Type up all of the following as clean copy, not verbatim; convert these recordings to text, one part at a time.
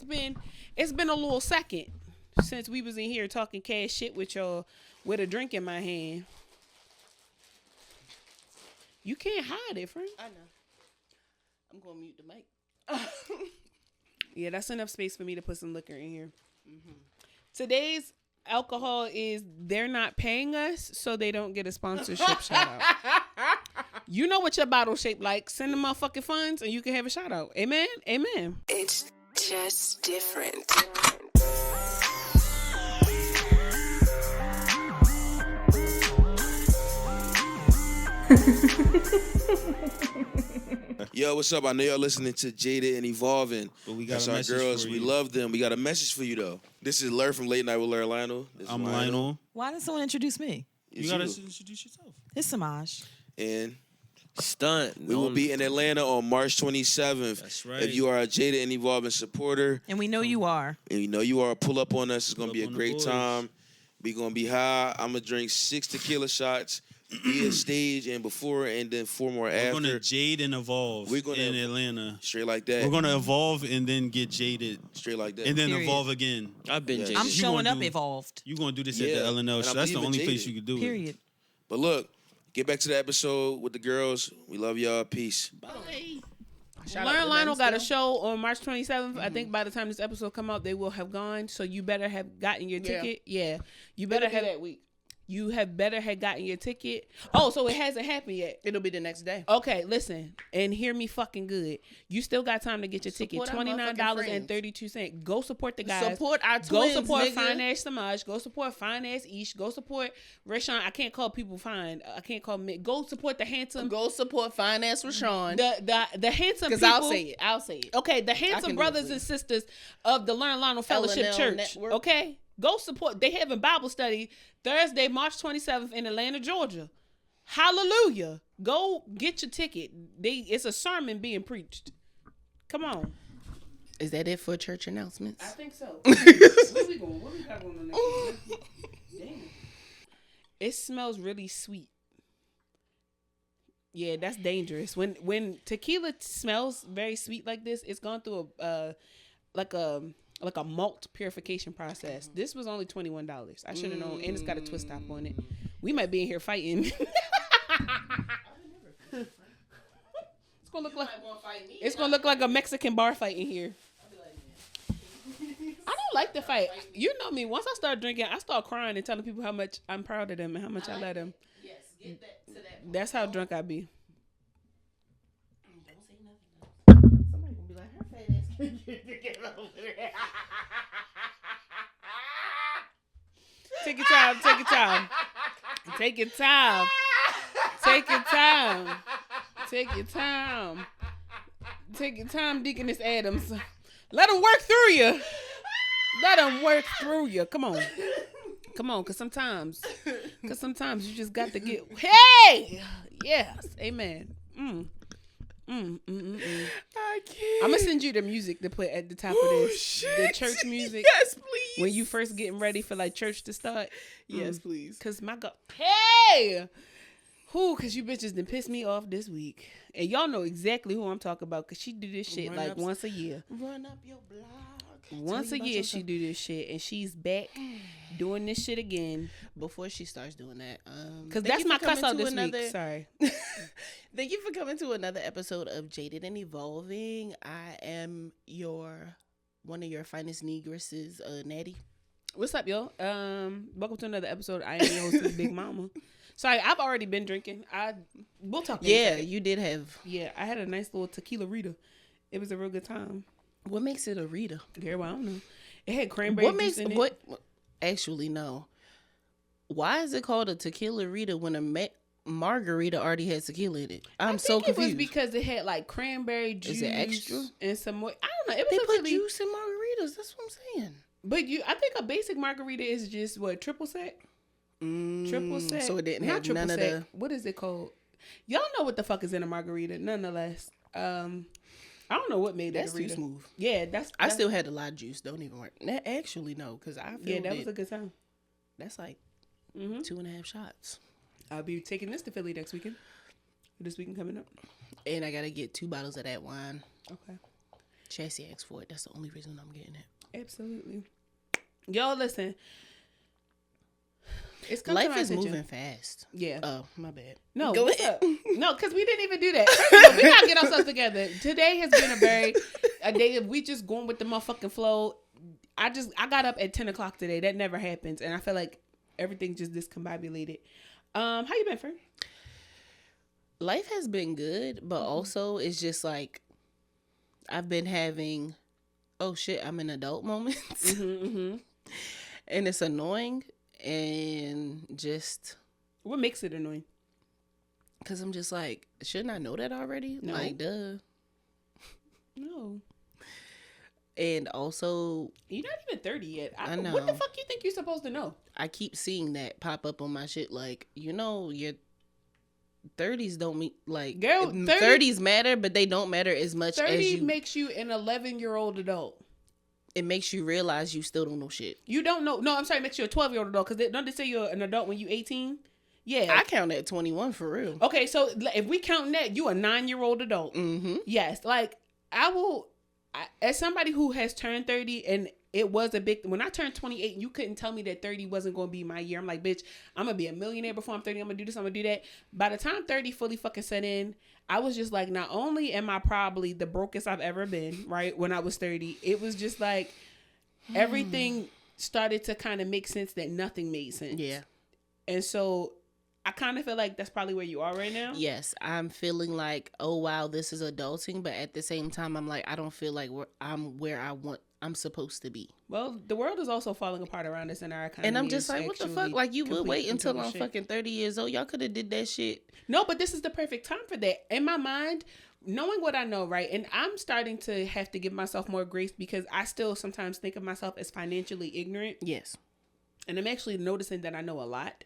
been a little second since we was in here talking cash shit with y'all with a drink in my hand. You can't hide it, friend. I know. I'm gonna mute the mic. Yeah, that's enough space for me to put some liquor in here. Mm-hmm. Today's alcohol is they're not paying us, so they don't get a sponsorship shout out. You know what your bottle shaped like. Send them motherfucking funds and you can have a shout out. Amen? Amen. It's just different. Yo, what's up? I know y'all listening to Jaded and Evolving. But we got That's a our message girls. for We you. love them. We got a message for you, though. This is Lur from Late Night with Lionel. I'm Lionel. Why didn't someone introduce me? You gotta introduce yourself. It's Samaj. And Stunt. we will be in Atlanta on March 27th. That's right. If you are a Jaded and Evolving supporter, And we know you are. and you know you are, pull up on us. It's going to Pull be a up on the great boys. time. We going to be high. I'm going to drink 6 tequila shots, be a stage, and before, and then 4 more We're after. gonna jade and evolve We're gonna in Atlanta. Straight like that. We're gonna evolve and then get jaded. Straight like that. And then Period. evolve again. I've been Yeah. jaded. I'm You showing gonna up do- evolved. You're gonna do this Yeah, at the LNL and show. I That's the believe in only place Jaded. you could do Period. But look, get back to the episode with the girls. We love y'all. Peace. Learn Lionel got a show on March 27th. Mm-hmm. I think by the time this episode come out, they will have gone. So you better have gotten your ticket. Yeah. You better have that week. You have better have gotten your ticket. Oh, so it hasn't happened yet. It'll be the next day. Okay, listen and hear me fucking good. You still got time to get your ticket. Support our motherfucking $29.32. Go support the guys. Support our Go twins, support nigga. Fine Ass Samaj. Go support Fine Ass Ish. Go support Rashawn. I can't call people fine. I can't call men. Go support the handsome. Go support Finance Rashawn. The handsome people. Because I'll say it. I'll say it. Okay, the can handsome do brothers it for and sisters of the Learn Lionel Fellowship LNL Church. Network. Okay? Go support. They having Bible study Thursday, March 27th in Atlanta, Georgia. Hallelujah. Go get your ticket. It's a sermon being preached. Come on. Is that it for church announcements? I think so. Where we going? What we got going on next week? Damn. It smells really sweet. Yeah, that's dangerous. When tequila smells very sweet like this, it's gone through a malt purification process. This was only $21. I should have known, and it's got a twist top on it. We might be in here fighting. It's gonna look like a Mexican bar fight in here. I don't like the fight. You know me. Once I start drinking, I start crying and telling people how much I'm proud of them and how much I love them. Yes, get that to that. That's how drunk I be. Don't say nothing. Somebody gonna be like, her fat ass can't get over there. Take your time. Take your time. Take your time. Take your time. Take your time. Take your time, Deaconess Adams. Let them work through you. Let them work through you. Come on. Come on, because sometimes you just got to get, hey! Yes, amen. I can't. I'm going to send you the music to put at the top of this. Shit. The church music. Yes, please. When you first getting ready for like church to start. Yes, please. Because my God. Hey! Who? Because you bitches done pissed me off this week. And y'all know exactly who I'm talking about because she do this shit once a year. Run up your block. Once a year she do this shit. And she's back doing this shit again. Before she starts doing that. Because that's my cuss out this week. Sorry. Thank you for coming to another episode of Jaded and Evolving. I am one of your finest negresses, Natty. What's up, y'all? Welcome to another episode. I am your hostess, Big Mama. Sorry, I've already been drinking. We'll talk. Yeah, you did have. Yeah, I had a nice little tequila Rita. It was a real good time. What makes it a Rita? Girl, I don't know. It had cranberry juice in it. Actually, no. Why is it called a tequila Rita when a margarita already has tequila in it? I'm so confused. It was because it had like cranberry juice. Is it extra? And some more. I don't know. It was They put juice in margaritas. That's what I'm saying. But I think a basic margarita is just what, triple sec? Triple sec. So it didn't Not have triple none of sec. the. What is it called? Y'all know what the fuck is in a margarita. Nonetheless, I don't know what made That's it a too Rita. smooth. Yeah, I still had a lot of juice. Don't even work. Actually, no, because I feel that was a good time. That's like 2.5 shots. I'll be taking this to Philly next weekend. This weekend coming up. And I gotta get 2 bottles of that wine. Okay. Chassis asked for it. That's the only reason I'm getting it. Absolutely. Yo, listen. It's come to Life my is attention. moving fast. Yeah. Oh, my bad. No, Go what's ahead. up? No, because we didn't even do that. First of all, we gotta get ourselves together. Today has been a day of we just going with the motherfucking flow. I got up at 10 o'clock today. That never happens, and I feel like everything just discombobulated. How you been, friend? Life has been good, but also it's just like I've been having, oh shit, I'm in adult moments, and it's annoying, and just What makes it annoying? because I'm just like, shouldn't I know that already? No. Like, duh. No, And also, you're not even 30 yet. I What the know. fuck you think you're supposed to know? I keep seeing that pop up on my shit. Like, you know, your 30s don't mean like Girl, 30s matter, but they don't matter as much 30 as you. makes you an 11-year-old adult. It makes you realize you still don't know shit. You don't know. No, I'm sorry, it makes you a 12-year-old adult. Because don't they say you're an adult when you're 18? Yeah. I count at 21 for real. Okay, so if we count that, you a 9-year-old adult. Mm-hmm. Yes, like as somebody who has turned 30, and it was a big, when I turned 28, you couldn't tell me that 30 wasn't going to be my year. I'm like, bitch, I'm going to be a millionaire before I'm 30. I'm going to do this, I'm going to do that. By the time 30 fully fucking set in, I was just like, not only am I probably the brokest I've ever been, right, when I was 30, it was just like everything started to kind of make sense that nothing made sense. Yeah. And so I kind of feel like that's probably where you are right now. Yes, I'm feeling like, oh wow, this is adulting, but at the same time, I'm like, I don't feel like I'm where I'm supposed to be. Well, the world is also falling apart around us in our economy. And I'm just like, what the fuck? Like, you would wait until I'm shit. fucking 30 years old. Y'all could have did that shit. No, but this is the perfect time for that. In my mind, knowing what I know, right? And I'm starting to have to give myself more grace because I still sometimes think of myself as financially ignorant. Yes. And I'm actually noticing that I know a lot.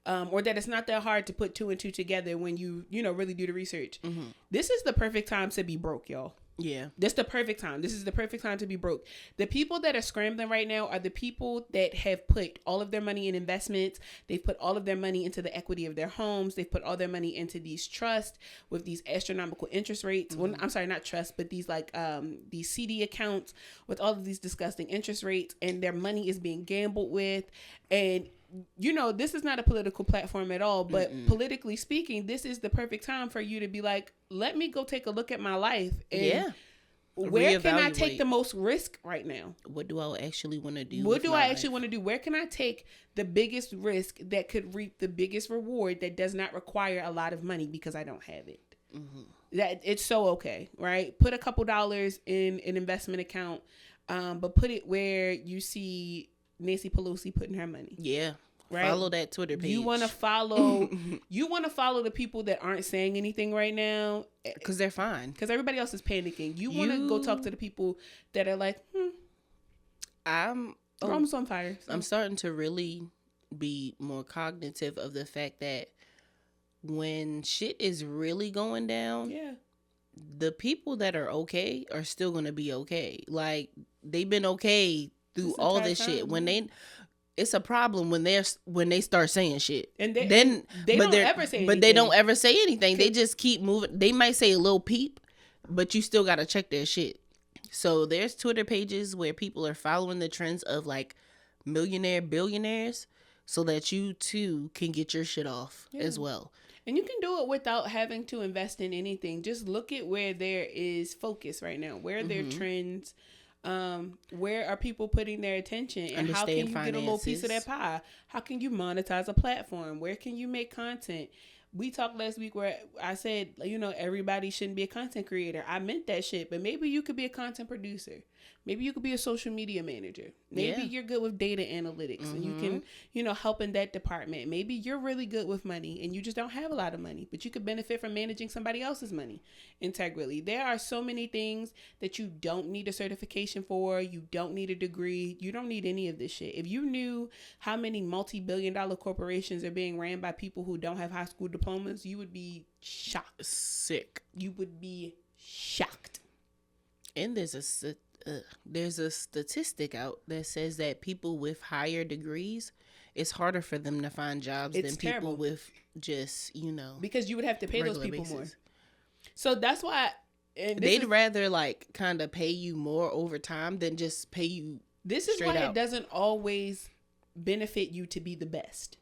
Or that it's not that hard to put 2 and 2 together when you really do the research. Mm-hmm. This is the perfect time to be broke, y'all. Yeah. This the perfect time. This is the perfect time to be broke. The people that are scrambling right now are the people that have put all of their money in investments. They've put all of their money into the equity of their homes. They've put all their money into these trusts with these astronomical interest rates. Well, I'm sorry, not trusts, but these these CD accounts with all of these disgusting interest rates, and their money is being gambled with. And this is not a political platform at all, but politically speaking, this is the perfect time for you to be like, let me go take a look at my life. And where can I take the most risk right now? What do I actually want to do? What do I actually want to do? Where can I take the biggest risk that could reap the biggest reward that does not require a lot of money because I don't have it? Mm-hmm. That it's so okay, right? Put a couple dollars in an investment account, but put it where you see Nancy Pelosi putting her money. Yeah. Right? Follow that Twitter page. You want to follow the people that aren't saying anything right now because they're fine. Because everybody else is panicking. You want to go talk to the people that are like, I'm almost on fire. So. I'm starting to really be more cognitive of the fact that when shit is really going down, the people that are okay are still going to be okay. Like, they've been okay through all this shit. When it's a problem when they start saying shit, and they don't ever say anything. But they don't ever say anything. They just keep moving. They might say a little peep, but you still gotta check their shit. So there's Twitter pages where people are following the trends of like billionaires, so that you too can get your shit off as well. And you can do it without having to invest in anything. Just look at where there is focus right now. Where are there trends? Where are people putting their attention, and how can you get a little piece of that pie? How can you monetize a platform? Where can you make content? We talked last week where I said, everybody shouldn't be a content creator. I meant that shit, but maybe you could be a content producer. Maybe you could be a social media manager. Maybe you're good with data analytics and you can, help in that department. Maybe you're really good with money and you just don't have a lot of money, but you could benefit from managing somebody else's money integrally. There are so many things that you don't need a certification for. You don't need a degree. You don't need any of this shit. If you knew how many multi-billion-dollar corporations are being ran by people who don't have high school diplomas, you would be shocked. Sick. You would be shocked. And there's a statistic out that says that people with higher degrees, it's harder for them to find jobs than terrible. People with just, because you would have to pay those people basis. more. So that's why And they'd rather like kind of pay you more over time than just pay you. This is why out. it doesn't always benefit you to be the best.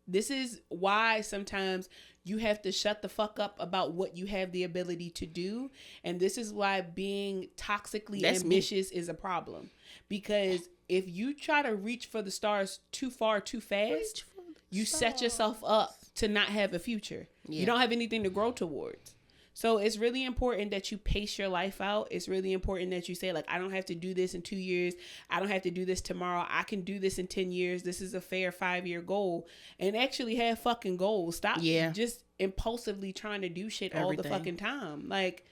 This is why sometimes you have to shut the fuck up about what you have the ability to do. And this is why being toxically ambitious is a problem. Because if you try to reach for the stars too far, too fast, you set yourself up to not have a future. Yeah. You don't have anything to grow towards. So it's really important that you pace your life out. It's really important that you say, like, I don't have to do this in 2 years. I don't have to do this tomorrow. I can do this in 10 years. This is a fair 5-year goal. And actually have fucking goals. Stop just impulsively trying to do shit all the fucking time. Like,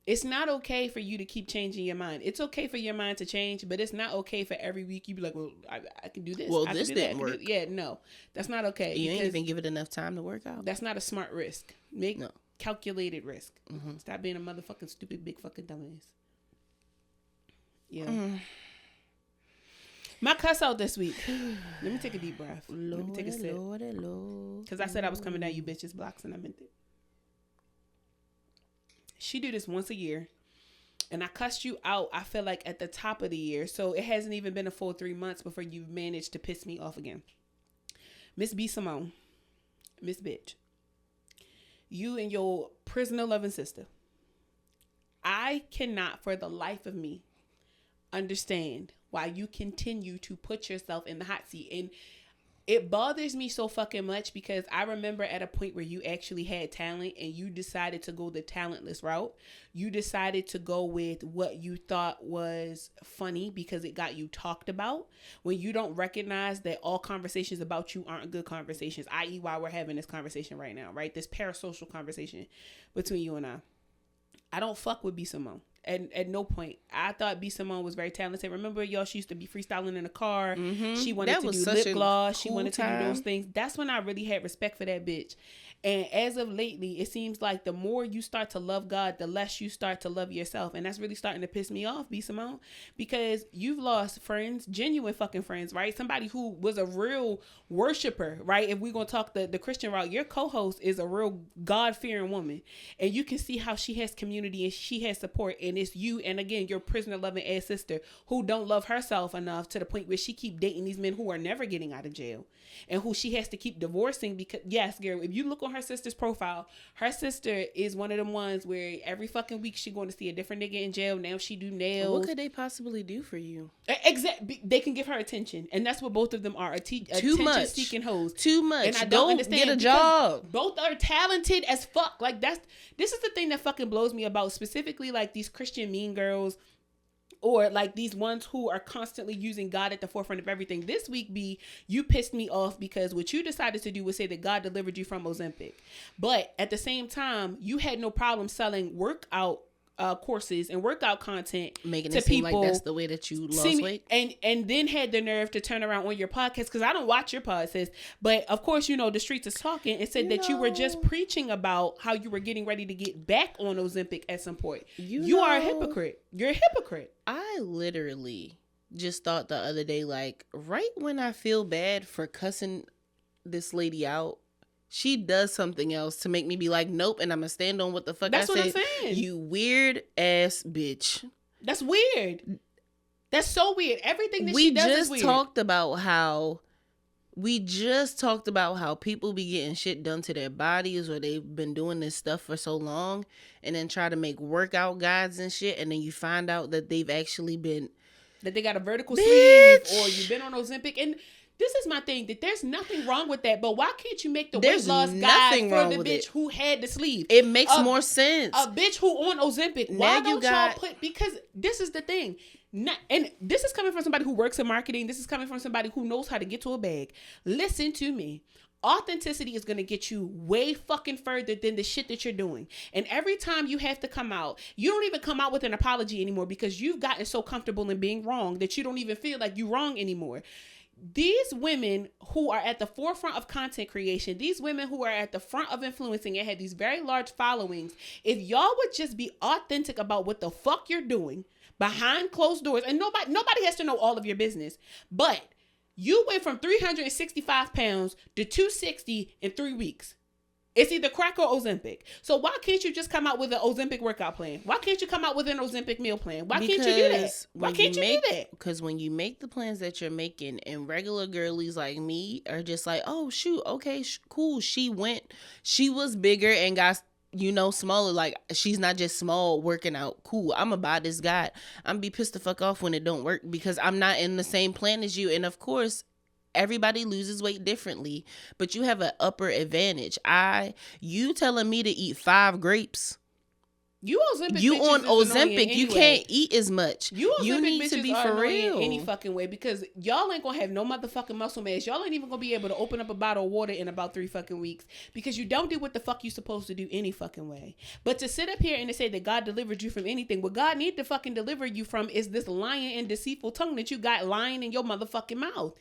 it's not okay for you to keep changing your mind. It's okay for your mind to change, but it's not okay for every week you be like, well, I can do this. Well, I this didn't work. Yeah, no. That's not okay. You ain't even give it enough time to work out. That's not a smart risk. Calculated risk. Stop being a motherfucking stupid big fucking dumbass. Yeah. My cuss out this week. Let me take a deep breath. Let me take a sip. Because I said I was coming down you bitches blocks and I meant it. She do this once a year. And I cussed you out, I feel like, at the top of the year. So it hasn't even been a full 3 months before you've managed to piss me off again. Miss B. Simone. Miss Bitch. You and your prisoner loving sister. I cannot for the life of me understand why you continue to put yourself in the hot seat. And it bothers me so fucking much because I remember at a point where you actually had talent and you decided to go the talentless route. You decided to go with what you thought was funny because it got you talked about, when you don't recognize that all conversations about you aren't good conversations, i.e. why we're having this conversation right now, right? This parasocial conversation between you and I. I don't fuck with B. Simone. And at no point. I thought B. Simone was very talented. Remember, y'all, she used to be freestyling in the car. She wanted to do lip gloss. She wanted to do those things. That's when I really had respect for that bitch. And as of lately, it seems like the more you start to love God, the less you start to love yourself. And that's really starting to piss me off, B. Simone, because you've lost friends, genuine fucking friends, right? Somebody who was a real worshiper, right? If we're going to talk the Christian route, your co-host is a real God-fearing woman. And you can see how she has community and she has support. And it's you and, again, your prisoner-loving ass sister who don't love herself enough to the point where she keep dating these men who are never getting out of jail and who she has to keep divorcing because, yes, girl, if you look on her sister's profile, her sister is one of them ones where every fucking week she going to see a different nigga in jail. Now she do nails. What could they possibly do for you? Exactly. They can give her attention. And that's what both of them are. Attention-seeking hoes. Too much. And I don't understand. Get a job. Both are talented as fuck. Like, this is the thing that fucking blows me about, specifically like these Christian mean girls, or like these ones who are constantly using God at the forefront of everything. This week, B, you pissed me off because what you decided to do was say that God delivered you from Ozempic. But at the same time, you had no problem selling workout courses and workout content, making to it seem people, like that's the way that you lost weight, and then had the nerve to turn around on your podcast, because I don't watch your podcast, but of course, you know, the streets is talking, and said that you were just preaching about how you were getting ready to get back on Ozempic at some point. You are a hypocrite. You're a hypocrite. I literally just thought the other day, like, right when I feel bad for cussing this lady out, she does something else to make me be like, nope, and I'm gonna stand on what the fuck That's I what said. I'm saying. You weird ass bitch. That's weird. That's so weird. Everything that she does is weird. We just talked about how people be getting shit done to their bodies, or they've been doing this stuff for so long, and then try to make workout guides and shit, and then you find out that they've actually been, that they got a vertical sleeve, or you've been on Ozempic. And this is my thing, that there's nothing wrong with that, but why can't you make the weight loss guide for the bitch who had the sleeve? It makes more sense. A bitch who on Ozempic. Why don't y'all put, because this is the thing. And this is coming from somebody who works in marketing. This is coming from somebody who knows how to get to a bag. Listen to me. Authenticity is going to get you way fucking further than the shit that you're doing. And every time you have to come out, you don't even come out with an apology anymore, because you've gotten so comfortable in being wrong that you don't even feel like you're wrong anymore. These women who are at the forefront of content creation, these women who are at the front of influencing and have these very large followings, if y'all would just be authentic about what the fuck you're doing behind closed doors, and nobody has to know all of your business, but you went from 365 pounds to 260 in 3 weeks. It's either crack or Ozempic. So why can't you just come out with an Ozempic workout plan? Why can't you come out with an Ozempic meal plan? Why can't you do that? Why can't you do that? Because when you make the plans that you're making, and regular girlies like me are just like, oh shoot, okay, cool. She was bigger and got, smaller. Like, she's not just small working out. Cool. I'm gonna buy this guide. I'm gonna be pissed the fuck off when it don't work because I'm not in the same plan as you. And of course, everybody loses weight differently, but you have an upper advantage. You telling me to eat 5 grapes. You on Ozempic, you can't eat as much. You need to be for real any fucking way, because y'all ain't gonna have no motherfucking muscle mass. Y'all ain't even gonna be able to open up a bottle of water in about 3 fucking weeks because you don't do what the fuck you supposed to do any fucking way. But to sit up here and to say that God delivered you from anything, what God need to fucking deliver you from is this lying and deceitful tongue that you got lying in your motherfucking mouth.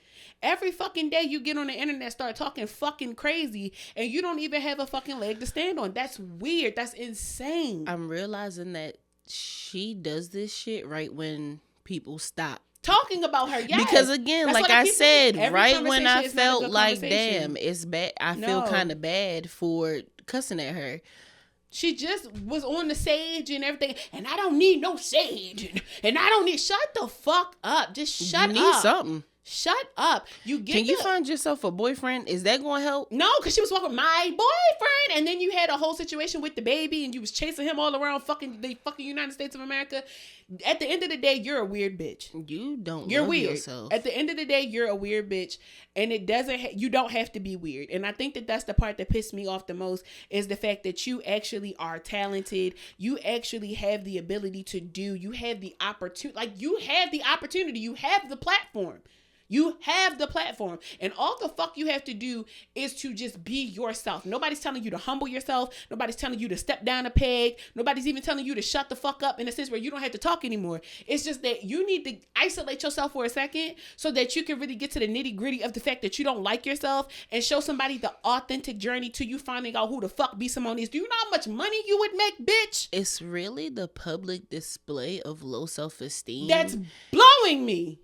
Every fucking day you get on the internet, start talking fucking crazy, and you don't even have a fucking leg to stand on. That's weird. That's insane. I'm realizing that she does this shit right when people stop talking about her. Yes. Because again, that's like I said, right when I felt like, damn, it's bad. I feel kind of bad for cussing at her. She just was on the sage and everything, and I don't need no sage, and I don't need. Shut the fuck up. Just shut up. You need something. Shut up. Can you find yourself a boyfriend? Is that going to help? No, because she was walking my boyfriend, and then you had a whole situation with the baby, and you was chasing him all around the fucking United States of America. At the end of the day, you're a weird bitch. You're weird. Yourself. At the end of the day, you're a weird bitch, and you don't have to be weird. And I think that that's the part that pissed me off the most, is the fact that you actually are talented. You actually have the ability to do. You have the opportunity. Like, you have the opportunity. You have the platform. You have the platform, and all the fuck you have to do is to just be yourself. Nobody's telling you to humble yourself. Nobody's telling you to step down a peg. Nobody's even telling you to shut the fuck up in a sense where you don't have to talk anymore. It's just that you need to isolate yourself for a second so that you can really get to the nitty gritty of the fact that you don't like yourself and show somebody the authentic journey to you finding out who the fuck B Simone is. Do you know how much money you would make, bitch? It's really the public display of low self-esteem that's blowing me.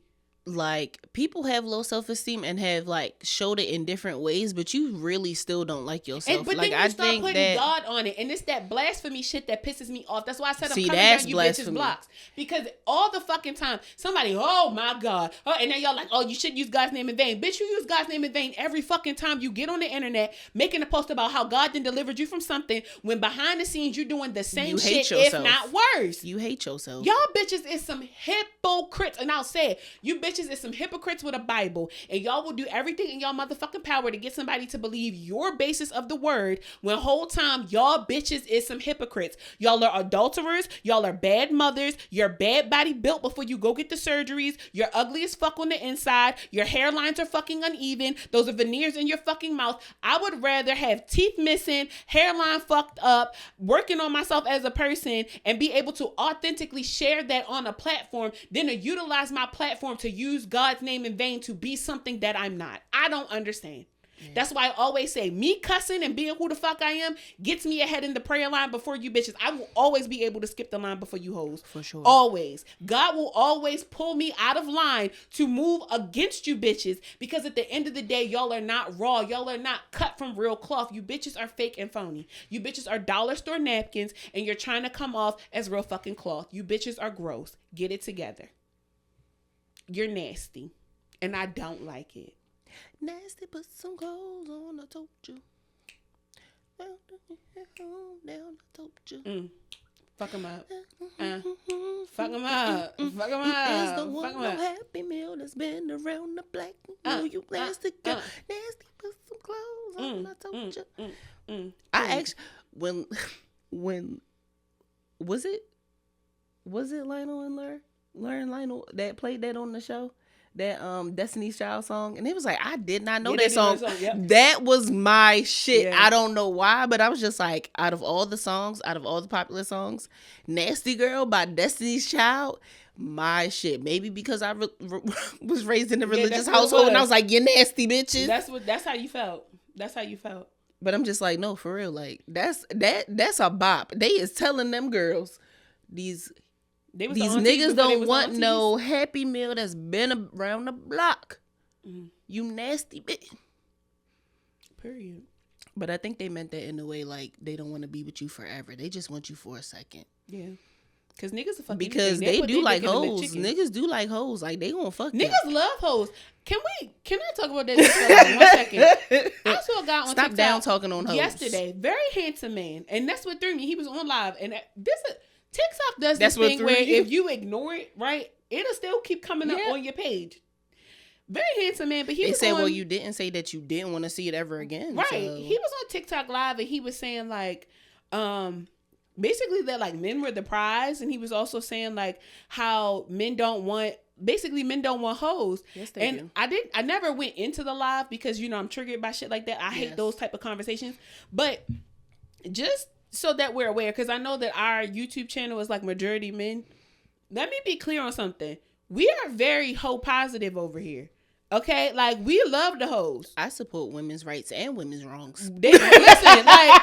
Like, people have low self-esteem and have like showed it in different ways, but you really still don't like yourself. But like, then you start putting God on it, and it's that blasphemy shit that pisses me off. That's why I said I'm coming down you bitches' blocks, because all the fucking time somebody, oh my God, and then y'all like, oh, you should use God's name in vain. Bitch, you use God's name in vain every fucking time you get on the internet making a post about how God then delivered you from something, when behind the scenes you're doing the same shit, if not worse. You hate yourself. Y'all bitches is some hypocrites, and I'll say it. You bitches is some hypocrites with a Bible, and y'all will do everything in y'all motherfucking power to get somebody to believe your basis of the word, when whole time y'all bitches is some hypocrites. Y'all are adulterers. Y'all are bad mothers. You're bad body built before you go get the surgeries. You're ugly as fuck on the inside. Your hairlines are fucking uneven. Those are veneers in your fucking mouth. I would rather have teeth missing, hairline fucked up, working on myself as a person, and be able to authentically share that on a platform than to utilize my platform to use God's name in vain to be something that I'm not. I don't understand. Yeah. That's why I always say, me cussing and being who the fuck I am gets me ahead in the prayer line before you bitches. I will always be able to skip the line before you hoes. For sure. Always. God will always pull me out of line to move against you bitches, because at the end of the day, y'all are not raw. Y'all are not cut from real cloth. You bitches are fake and phony. You bitches are dollar store napkins, and you're trying to come off as real fucking cloth. You bitches are gross. Get it together. You're nasty, and I don't like it. Nasty, put some clothes on, I told you. Down, I told you. Fuck him up. Fuck him up. Fuck him up. There's the one no Happy Meal that's been around the block. You nasty girl. Nasty, put some clothes on, I told you. I actually, when was it Lionel and Lionel that played that on the show, that Destiny's Child song, and it was like, I did not know that song. Yep. That was my shit. Yeah. I don't know why, but I was just like, out of all the popular songs, Nasty Girl by Destiny's Child, my shit. Maybe because I was raised in a religious household, and I was like, you nasty bitches. That's how you felt. That's how you felt. But I'm just like, no, for real, like that's a bop. They is telling them girls, these niggas don't want no Happy Meal that's been around the block. You nasty bitch. Period. But I think they meant that in a way like they don't want to be with you forever. They just want you for a second. Yeah. Cause niggas are fucking because they do like hoes. Niggas do like hoes. Like they gonna fuck. Niggas love hoes. Can I talk about that just for 1 second? I saw a guy on Stop TikTok down talking on hoes yesterday. Very handsome man, and that's what threw me. He was on live, and TikTok does this thing where if you ignore it, right, it'll still keep coming up on your page. Very handsome man, but he was said, well, you didn't say that you didn't want to see it ever again, right? So. He was on TikTok live, and he was saying like, basically that like men were the prize, and he was also saying like how men don't want hoes. Yes, they do. I never went into the live because I'm triggered by shit like that. I hate those type of conversations. But just so that we're aware, because I know that our YouTube channel is like majority men. Let me be clear on something. We are very hoe positive over here. Okay, like we love the hoes. I support women's rights and women's wrongs. Listen, like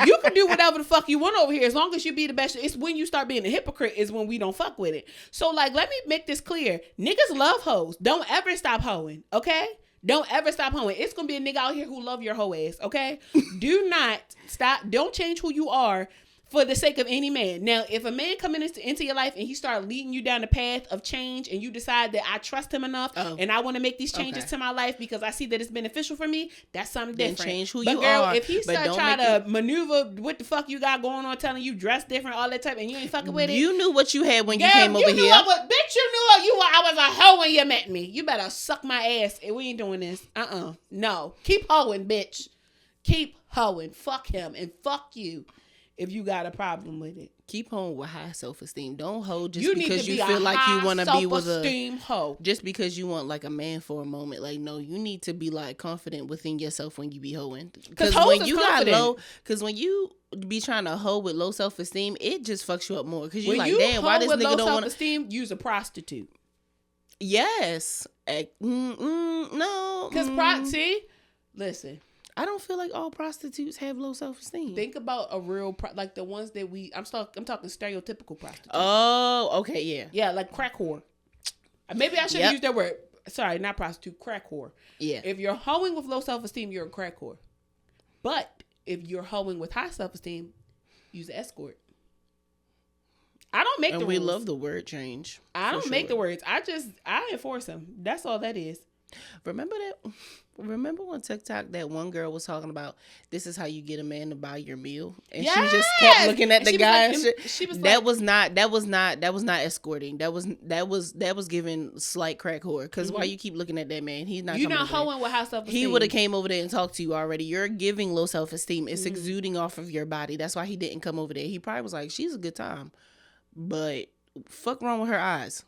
you can do whatever the fuck you want over here as long as you be the best. It's when you start being a hypocrite is when we don't fuck with it. So like, let me make this clear: niggas love hoes. Don't ever stop hoeing. Okay, don't ever stop hoeing. It's gonna be a nigga out here who love your hoe ass. Okay, do not stop. Don't change who you are for the sake of any man. Now, if a man coming into your life and he start leading you down the path of change and you decide that I trust him enough and I want to make these changes to my life because I see that it's beneficial for me, that's something different. Then change who but you girl, are. If he start trying to maneuver what the fuck you got going on, telling you dress different, all that type, and you ain't fucking with it. You knew what you had when you came over here. Bitch, you knew I was a hoe when you met me. You better suck my ass. We ain't doing this. No. Keep hoeing, bitch. Keep hoeing. Fuck him and fuck you. If you got a problem with it, keep home with high self-esteem. Don't hoe just because you feel like you want to be with a hoe. Just because you want like a man for a moment. Like no, you need to be like confident within yourself when you be hoeing. Because when you got low, because when you be trying to hoe with low self-esteem, it just fucks you up more. Because you like, damn, why this nigga don't want to self-esteem? Use a prostitute. Yes. No. Because listen. I don't feel like all prostitutes have low self-esteem. Think about a real, like the ones that I'm talking stereotypical prostitutes. Oh, okay, yeah. Yeah, like crack whore. Maybe I should use that word. Sorry, not prostitute, crack whore. Yeah. If you're hoeing with low self-esteem, you're a crack whore. But if you're hoeing with high self-esteem, use an escort. I don't make the rules. And we love the word change. I don't make the words. I enforce them. That's all that is. Remember on TikTok that one girl was talking about this is how you get a man to buy your meal, and she just kept looking at the guy and shit. She was that was not escorting. That was giving slight crack whore. Because why you keep looking at that man? He's not. You're not hoeing with high self-esteem. He would have came over there and talked to you already. You're giving low self-esteem. It's exuding off of your body. That's why he didn't come over there. He probably was like, she's a good time, but fuck wrong with her eyes.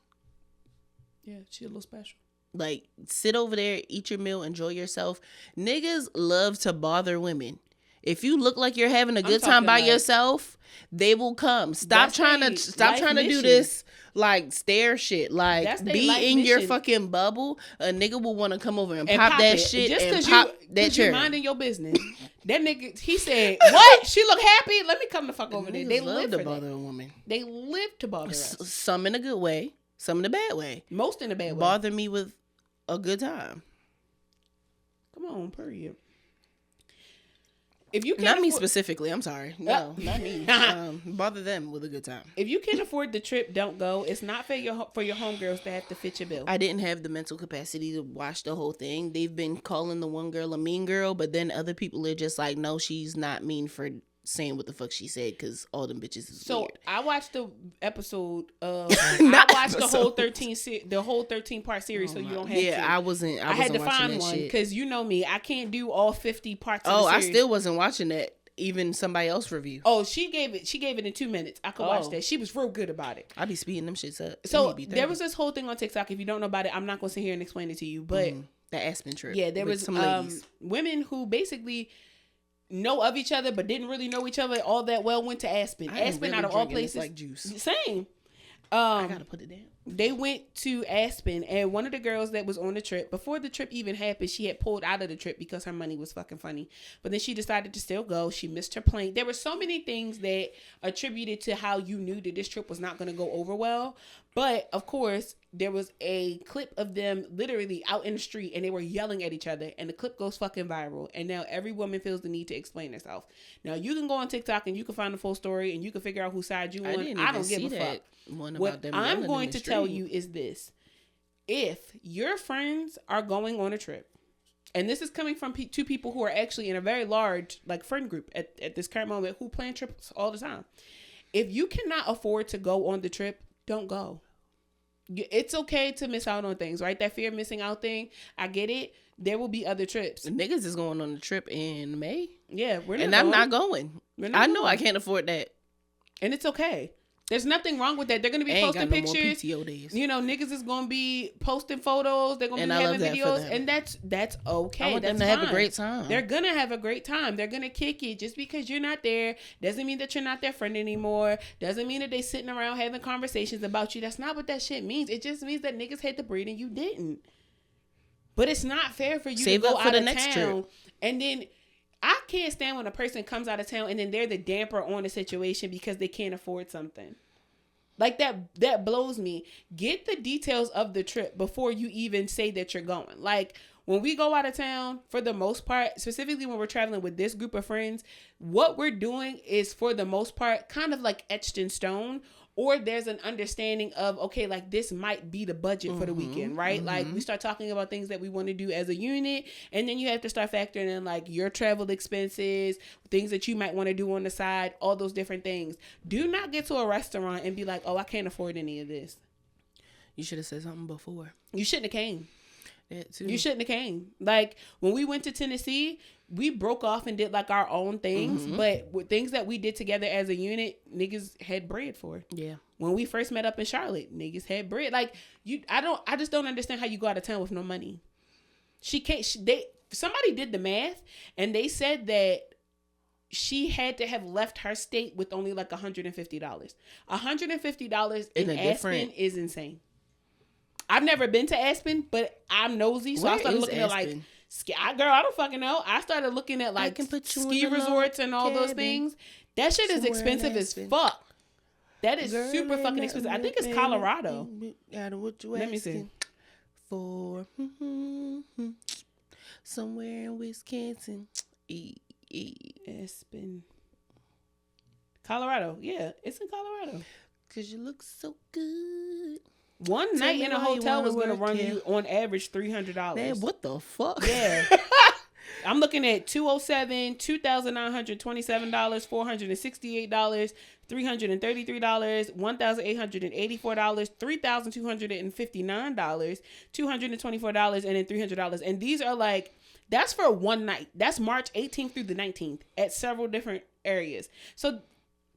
Yeah, she a little special. Like, sit over there, eat your meal, enjoy yourself. Niggas love to bother women. If you look like you're having a good time by yourself, they will come. Stop trying to do this like stare shit. Like, be in your fucking bubble. A nigga will want to come over and pop that shit and pop that chair. You're minding your business. That nigga, he said, what? She look happy? Let me come the fuck over there. They live to bother a woman. They live to bother us. Some in a good way, some in a bad way. Most in a bad way. Bother me with a good time. Come on, period. If you can't not me specifically, I'm sorry. No, not me. Bother them with a good time. If you can't afford the trip, don't go. It's not for your homegirls to have to fit your bill. I didn't have the mental capacity to watch the whole thing. They've been calling the one girl a mean girl, but then other people are just like, no, she's not mean for saying what the fuck she said because all them bitches is weird. I watched the episode of I watched the whole 13 part series, so you don't have to. I had to find one because you know me, I can't do all 50 parts of the series. I still wasn't watching that. Even somebody else review. Oh, she gave it in 2 minutes. I could watch that. She was real good about it. I be speeding them shits up. So there was this whole thing on TikTok. If you don't know about it, I'm not gonna sit here and explain it to you. But the Aspen trip. Yeah, there was some ladies. Women who basically know of each other but didn't really know each other all that well. Went to Aspen. Aspen, out of all places, like juice. Same. I gotta put it down. They went to Aspen, and one of the girls that was on the trip, before the trip even happened, she had pulled out of the trip because her money was fucking funny. But then she decided to still go. She missed her plane. There were so many things that attributed to how you knew that this trip was not going to go over well. But, of course, there was a clip of them literally out in the street, and they were yelling at each other, and the clip goes fucking viral. And now every woman feels the need to explain herself. Now, you can go on TikTok, and you can find the full story, and you can figure out whose side you on. I don't give a fuck. What I'm going to tell you is this. If your friends are going on a trip, and this is coming from two people who are actually in a very large friend group at this current moment who plan trips all the time. If you cannot afford to go on the trip, don't go. It's okay to miss out on things, right? That fear of missing out thing, I get it. There will be other trips. Niggas is going on a trip in May. Yeah, we're not and going. I'm not going. I know I can't afford that. And it's okay. There's nothing wrong with that. They're going to be posting pictures. PTO days. You know, niggas is going to be posting photos. They're going to be having videos. And that's okay. I want them to have a great time. They're going to have a great time. They're going to kick it. Just because you're not there doesn't mean that you're not their friend anymore. Doesn't mean that they sitting around having conversations about you. That's not what that shit means. It just means that niggas had to breed and you didn't. But it's not fair for you to go out of town. And then I can't stand when a person comes out of town and then they're the damper on the situation because they can't afford something. Like that blows me. Get the details of the trip before you even say that you're going. Like when we go out of town, for the most part, specifically when we're traveling with this group of friends, what we're doing is for the most part kind of like etched in stone. Or there's an understanding of, okay, like this might be the budget for the weekend, right? Like we start talking about things that we want to do as a unit. And then you have to start factoring in like your travel expenses, things that you might want to do on the side, all those different things. Do not get to a restaurant and be like, oh, I can't afford any of this. You should have said something before. You shouldn't have came. That too. You shouldn't have came. Like when we went to Tennessee, we broke off and did like our own things, but with things that we did together as a unit, niggas had bread for. Yeah. When we first met up in Charlotte, niggas had bread. Like I just don't understand how you go out of town with no money. Somebody did the math and they said that she had to have left her state with only like $150. $150 in Aspen is insane. I've never been to Aspen, but I'm nosy, so I started looking at like, girl, I don't fucking know. I started looking at like ski resorts and all those things. That shit is expensive as fuck. That is super fucking expensive. I think it's Colorado. Let me see. For somewhere in Wisconsin. Aspen. Colorado. Yeah, it's in Colorado. Cause you look so good. One night in a hotel was going to run you on average $300. Man, what the fuck? Yeah. I'm looking at $207, $2,927, $468, $333, $1,884, $3,259, $224, and then $300. And these are like, that's for one night. That's March 18th through the 19th at several different areas. So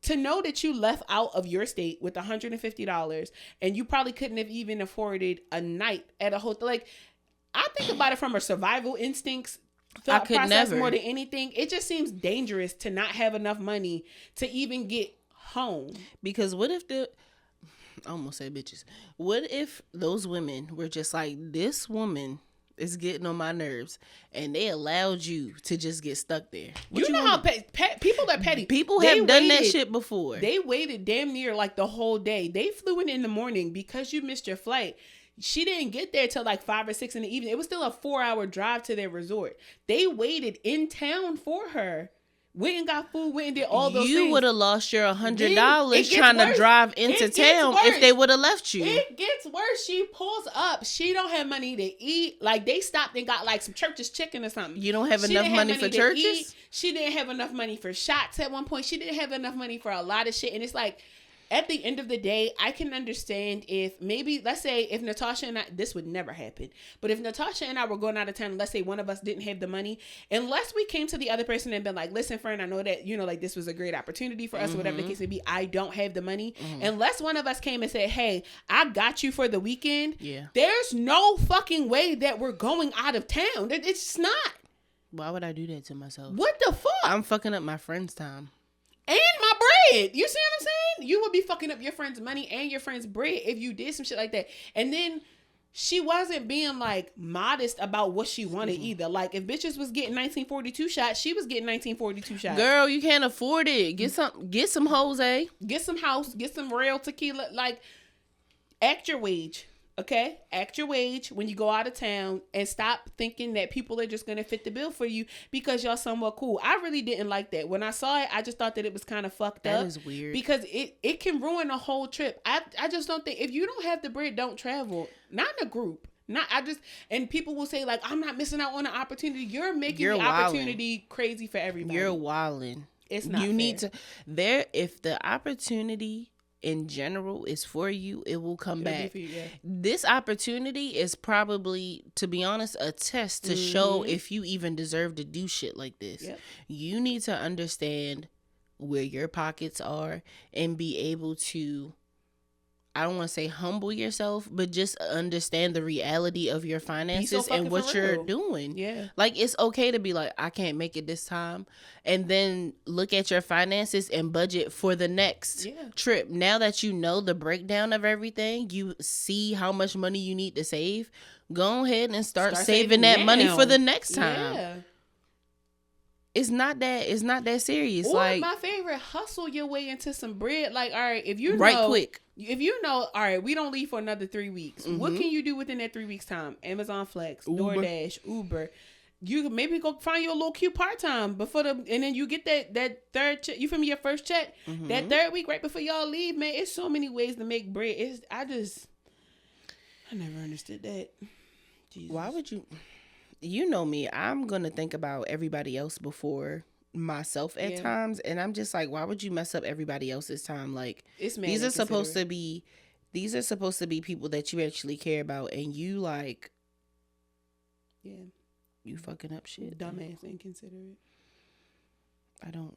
to know that you left out of your state with $150 and you probably couldn't have even afforded a night at a hotel. Like, I think about it from a survival instincts thought process more than anything. It just seems dangerous to not have enough money to even get home. Because what if I almost said bitches. What if those women were just like, this woman is getting on my nerves, and they allowed you to just get stuck there? You know how people are petty. People have done that shit before. They waited damn near like the whole day. They flew in the morning because you missed your flight. She didn't get there till like 5 or 6 in the evening. It was still a 4-hour drive to their resort. They waited in town for her. Went and got food, went and did all those things. You would have lost your $100 trying to drive into town if they would have left you. It gets worse. She pulls up. She don't have money to eat. Like, they stopped and got like some Church's chicken or something. You don't have enough money for Church's? She didn't have enough money for shots at one point. She didn't have enough money for a lot of shit. And it's like, at the end of the day, I can understand if maybe, let's say if Natasha and I, this would never happen, but if Natasha and I were going out of town, let's say one of us didn't have the money, unless we came to the other person and been like, listen, friend, I know that, you know, like this was a great opportunity for us or whatever the case may be. I don't have the money. Unless one of us came and said, hey, I got you for the weekend. Yeah. There's no fucking way that we're going out of town. It's just not. Why would I do that to myself? What the fuck? I'm fucking up my friend's time. And my bread. You see what I'm saying? You would be fucking up your friend's money and your friend's bread if you did some shit like that. And then she wasn't being like modest about what she wanted either. Like if bitches was getting 1942 shots, she was getting 1942 shots. Girl, you can't afford it. Get some Jose. Get some house, get some real tequila. Like, act your wage. Okay? Act your wage when you go out of town and stop thinking that people are just going to fit the bill for you because y'all somewhat cool. I really didn't like that. When I saw it, I just thought that it was kind of fucked up. That is weird. Because it can ruin a whole trip. I just don't think, if you don't have the bread, don't travel. Not in a group. And people will say like, I'm not missing out on an opportunity. You're making the opportunity crazy for everybody. You're wilding. It's not You fair. need to, if the opportunity in general is for you, it will come back. For you, yeah. This opportunity is probably, to be honest, a test to show if you even deserve to do shit like this. Yep. You need to understand where your pockets are and be able to, I don't want to say humble yourself, but just understand the reality of your finances and what you're doing. Yeah. Like, it's okay to be like, I can't make it this time. And then look at your finances and budget for the next trip. Now that you know the breakdown of everything, you see how much money you need to save, go ahead and start saving that money for the next time. Yeah. It's not that serious. Or like, my favorite, hustle your way into some bread. Like, all right, if you know, right quick. If you know, all right, we don't leave for another 3 weeks. What can you do within that 3 weeks time? Amazon Flex, DoorDash, Uber. You can maybe go find you a little cute part time and then you get that third check. You feel me? Your first check that third week right before y'all leave, man. It's so many ways to make bread. I never understood that. Jesus. Why would you? You know me. I'm gonna think about everybody else before myself at times, and I'm just like, why would you mess up everybody else's time? Like, these are supposed to be people that you actually care about, and you like, you fucking up shit. Dumbass, inconsiderate. I don't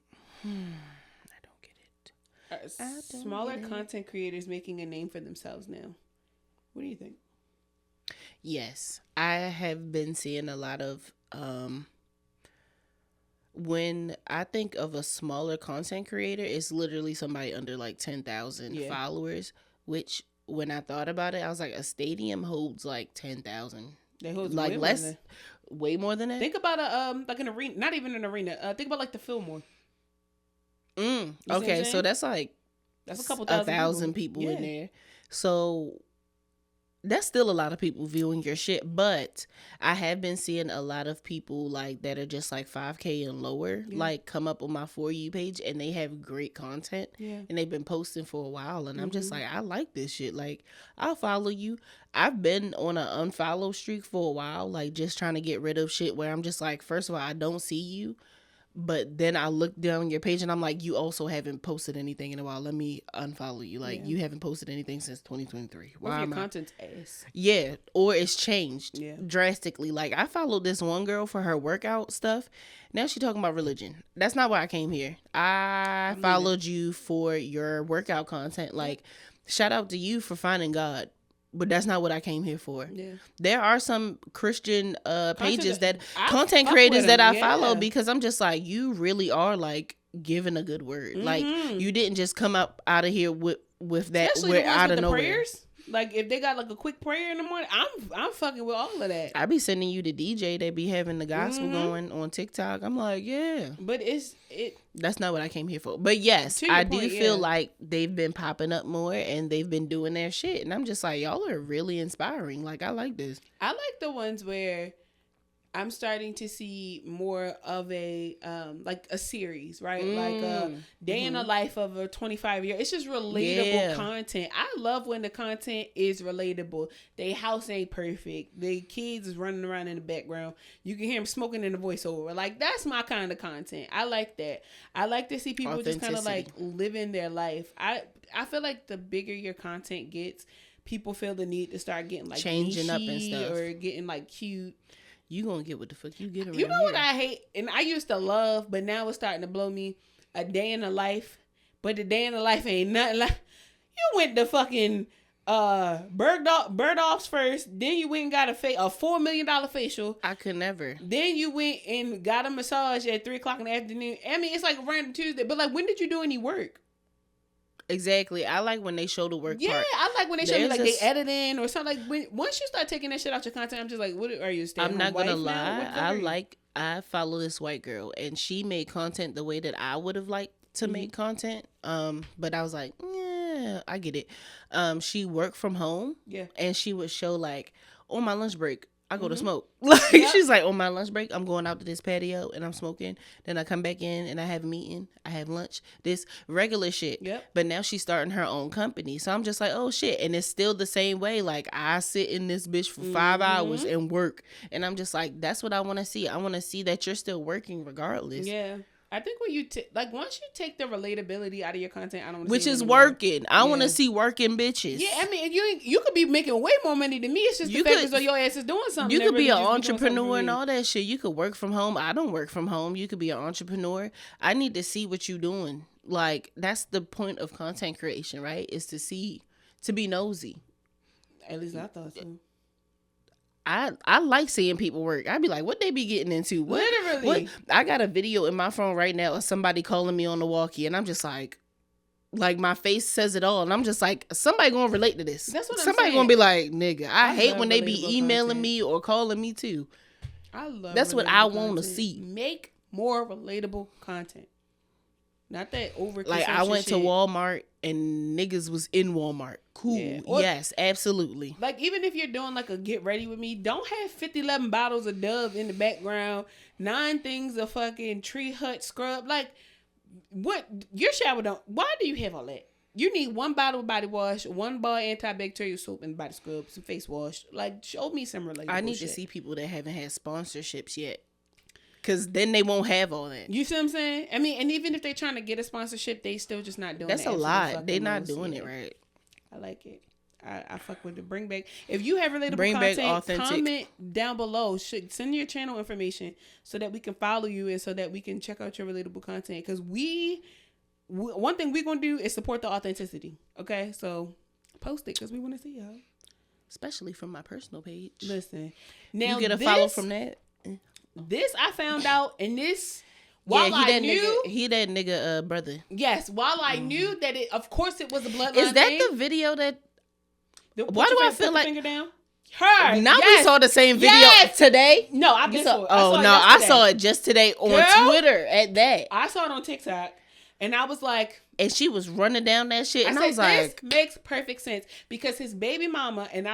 get it. Smaller content creators making a name for themselves now. What do you think? Yes, I have been seeing a lot of when I think of a smaller content creator, it's literally somebody under like 10,000 followers, which when I thought about it, I was like, a stadium holds like 10,000. They hold like way more than that. Think about like an arena, not even an arena. Think about like the Fillmore. Okay, so that's a couple thousand people in there. So that's still a lot of people viewing your shit, but I have been seeing a lot of people like that are just like 5K and lower, like come up on my For You page, and they have great content, and they've been posting for a while, and I'm just like, I like this shit. Like, I'll follow you. I've been on an unfollow streak for a while, like just trying to get rid of shit where I'm just like, first of all, I don't see you. But then I look down your page and I'm like, you also haven't posted anything in a while. Let me unfollow you. Like, you haven't posted anything since 2023. Why your content's ass? Yeah, or it's changed drastically. Like, I followed this one girl for her workout stuff. Now she talking about religion. That's not why I came here. I followed you for your workout content. Like, shout out to you for finding God. But that's not what I came here for. Yeah. There are some Christian pages content creators that I follow, because I'm just like, you really are like giving a good word. Like, you didn't just come up out of here with that. Especially the ones out with of the nowhere. Prayers. Like, if they got like a quick prayer in the morning, I'm fucking with all of that. I be sending you the DJ that be having the gospel going on TikTok. I'm like, yeah. But that's not what I came here for. But yes, I do feel like they've been popping up more and they've been doing their shit. And I'm just like, y'all are really inspiring. Like, I like this. I like the ones where I'm starting to see more of a like a series, right? Like a day in the life of a 25-year. It's just relatable content. I love when the content is relatable. They house ain't perfect. The kids is running around in the background. You can hear them smoking in the voiceover. Like, that's my kind of content. I like that. I like to see people just kind of like living their life. I feel like the bigger your content gets, people feel the need to start getting like changing up and stuff, or getting like cute. You gonna get what the fuck you get around You know here. what I hate? And I used to love, but now it's starting to blow me. A day in the life. But the day in the life ain't nothing like... You went to fucking bird offs first. Then you went and got a $4 million facial. I could never. Then you went and got a massage at 3 o'clock in the afternoon. I mean, it's like a random Tuesday. But like, when did you do any work? Exactly. I like when they show the work Yeah, part. I like when they show me There's like they a- editing or something. Like once you start taking that shit out your content, I'm just like, what are you? I'm not gonna Wife now? What the fuck are you? I follow this white girl and she made content the way that I would have liked to make content. But I was like, yeah, I get it. She worked from home. Yeah. And she would show like on my lunch break, I go to smoke. Like she's like, on my lunch break, I'm going out to this patio and I'm smoking. Then I come back in and I have a meeting. I have lunch. This regular shit. Yep. But now she's starting her own company. So I'm just like, oh shit. And it's still the same way. Like I sit in this bitch for 5 hours and work. And I'm just like, that's what I want to see. I want to see that you're still working regardless. Yeah. I think when you once you take the relatability out of your content, I don't. Which see it is anymore. working. I want to see working bitches. Yeah, I mean, you could be making way more money than me. It's just the fact that your ass is doing something. You that could really be an just doing something entrepreneur for and me. all that shit. You could work from home. I don't work from home. You could be an entrepreneur. I need to see what you doing. Like, that's the point of content creation, right? Is to see, to be nosy. At least I thought so. I like seeing people work. I'd be like, what they be getting into? Literally. What? I got a video in my phone right now of somebody calling me on the walkie, and I'm just like my face says it all, and I'm just like, somebody gonna relate to this. That's what I'm somebody saying. gonna be like, nigga, I hate love when they be relatable emailing content. me or calling me too. I love. That's what relatable I want to content. see. Make more relatable content. Not that over. Like I went to Walmart and niggas was in Walmart. Cool. Yeah. Or- Yes, absolutely. Like, even if you're doing like a get ready with me, don't have 11 bottles of Dove in the background, 9 things of fucking Tree Hut scrub. Like, what? Your shower don't. Why do you have all that? You need 1 bottle of body wash, 1 bar antibacterial soap and body scrub, some face wash. Like, show me some relatable I need shit. to see people that haven't had sponsorships yet. Because then they won't have all that. You see what I'm saying? I mean, and even if they're trying to get a sponsorship, they still just not doing That's the a absolute lot. fucking They not most. doing Yeah. it right. I like it. I fuck with it. Bring back. If you have relatable Bring back content, authentic. comment down below. Send your channel information so that we can follow you and so that we can check out your relatable content. Because one thing we're going to do is support the authenticity. Okay? So post it because we want to see y'all. Especially from my personal page. Listen. Now, You get a follow from that? This I found out, and this, while he I that knew, nigga. He that nigga brother. yes, while I knew that it, of course, it was a bloodline. Is that thing. the video that? Put why your do I finger- feel put the like- finger down? Her. Now yes. we saw the same video Yes. today. No, I've You been saw, saw. oh no, I saw it just today on Girl. Twitter at that, I saw it on TikTok, and I was like, and she was running down that shit, and I I was said, like, this makes perfect sense because his baby mama and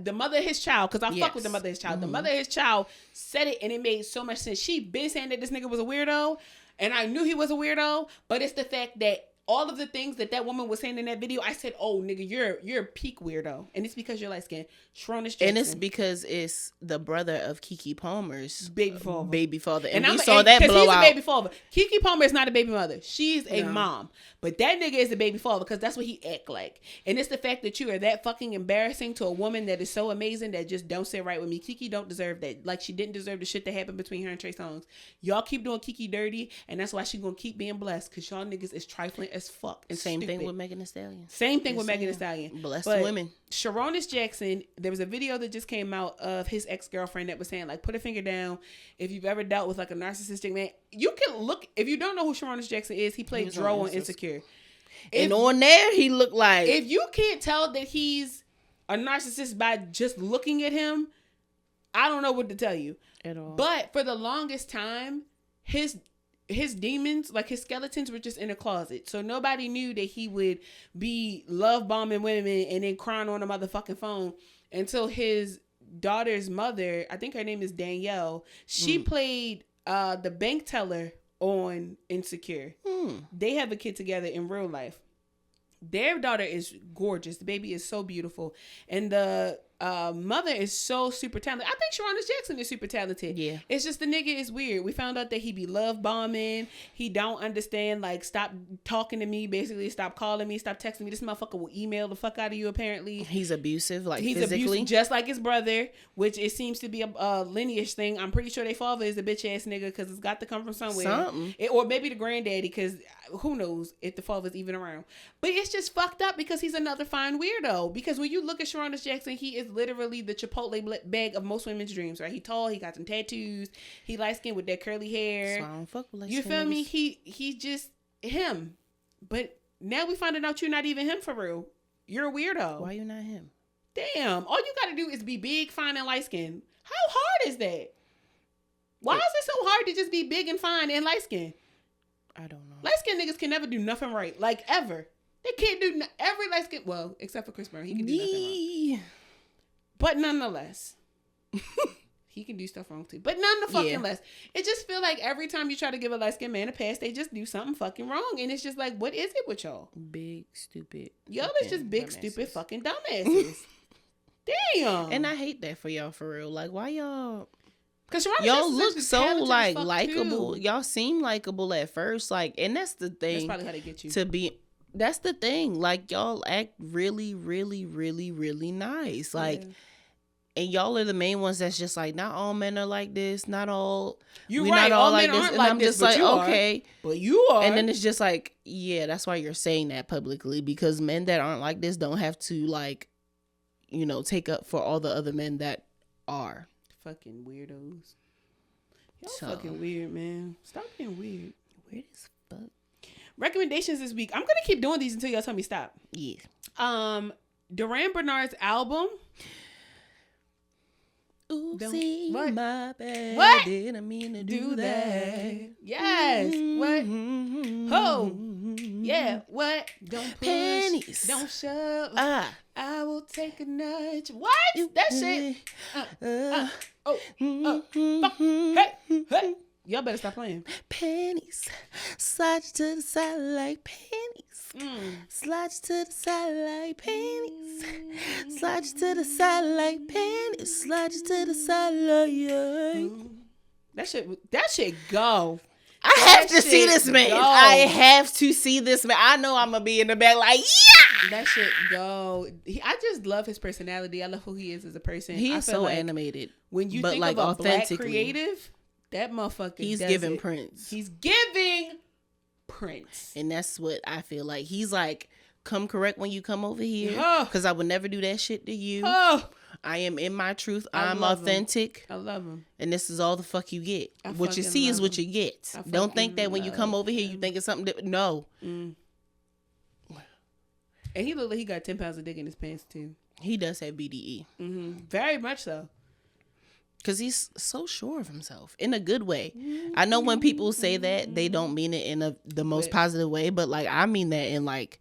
the mother of his child, because I fuck with the Yes. mother of his child. The mother of his child said it, and it made so much sense. She been saying that this nigga was a weirdo, and I knew he was a weirdo, but it's the fact that all of the things that woman was saying in that video, I said, oh, nigga, you're a peak weirdo. And it's because you're light skinned. Sharonis Jackson. and it's because it's the brother of Keke Palmer's baby father. and we saw that because blow he's out. a baby father. Keke Palmer is not a baby mother. She's a No. mom. But that nigga is a baby father because that's what he act like. And it's the fact that you are that fucking embarrassing to a woman that is so amazing that just don't sit right with me. Keke don't deserve that. Like, she didn't deserve the shit that happened between her and Trey Songz. Y'all keep doing Keke dirty, and that's why she gonna keep being blessed because y'all niggas is trifling as fuck. And Same thing stupid. with Megan Thee Stallion. Same thing Just with Megan Thee saying. Stallion. Bless But the women. Sharonis Jackson, there was a video that just came out of his ex-girlfriend that was saying, like, put a finger down if you've ever dealt with, like, a narcissistic man. You can look, if you don't know who Sharonis Jackson is, he played was on Dro on Insecure. Insecure. And on there, he looked like If you can't tell that he's a narcissist by just looking at him, I don't know what to tell you. at all. But for the longest time, his demons, like his skeletons, were just in a closet. So nobody knew that he would be love bombing women and then crying on a motherfucking phone until his daughter's mother, I think her name is Danielle, she played the bank teller on Insecure. They have a kid together in real life. Their daughter is gorgeous. The baby is so beautiful. And the mother is so super talented. I think Sharonis Jackson is super talented. Yeah. It's just the nigga is weird. We found out that he be love bombing. He don't understand, like, stop talking to me, basically. Stop calling me. Stop texting me. This motherfucker will email the fuck out of you, apparently. He's abusive, like He's physically. abusive, just like his brother, which it seems to be a lineage thing. I'm pretty sure their father is a bitch ass nigga because it's got to come from somewhere. Something. Or maybe the granddaddy, because who knows if the father's even around. But it's just fucked up because he's another fine weirdo. Because when you look at Sharonis Jackson, he is literally the Chipotle bag of most women's dreams, right? He tall, he got some tattoos, he light skinned with that curly hair. So I don't fuck with You feel me? He just him. But now we finding out you're not even him for real. You're a weirdo. Why you not him? Damn. All you got to do is be big, fine, and light skinned. How hard is that? Why is it so hard to just be big and fine and light skinned? I don't know. Light skinned niggas can never do nothing right. Like, ever. They can't do every light skinned, well, except for Chris Brown. He can do nothing wrong. But nonetheless, he can do stuff wrong too. But none the fucking less. It just feel like every time you try to give a light skinned man a pass, they just do something fucking wrong. And it's just like, what is it with y'all? Big, stupid. Y'all is just big, stupid fucking dumbasses. Damn. And I hate that for y'all, for real. Like, why y'all... Because y'all look so like likable. Y'all seem likable at first, like, and that's the thing. That's probably how they get you. That's the thing. Like, y'all act really, really, really, really nice. Like, and y'all are the main ones that's just like, not all men are like this. Not all. You're right. All men aren't like this. And I'm just like, okay, but you are. And then it's just like, yeah, that's why you're saying that publicly, because men that aren't like this don't have to, like, you know, take up for all the other men that are. Fucking weirdos. Y'all fucking weird, man. Stop being weird. Weird as fuck. Recommendations this week. I'm gonna keep doing these until y'all tell me stop. Yeah. Duran Bernard's album. Oopsie, what? My bad. What? Didn't mean to do that. Yes. What? Ho. Yeah. What? Don't push. Pennies. Don't shove. Ah. I will take a nudge. What? That shit. Fuck. Hey. Y'all better stop playing. Pennies. Slide you to the side like pennies. Slide you to the side like pennies. Slide you to the side like pennies. Slide you to the side like That shit go. I have to see this man. I have to see this man. I know I'm gonna be in the back like, yeah. That shit go. I just love his personality. I love who he is as a person. He is so animated. When you think of a black creative, that motherfucker. He's giving Prince. He's giving Prince, and that's what I feel like. He's like, come correct when you come over here, because I would never do that shit to you. I am in my truth. I'm authentic. I love him. And this is all the fuck you get. What you see is what you get. Don't think that when you come over here, you think it's something different. No. And he look like he got 10 pounds of dick in his pants, too. He does have BDE. Very much so. Because he's so sure of himself in a good way. I know when people say that, they don't mean it in the most positive way. But, like, I mean that in, like,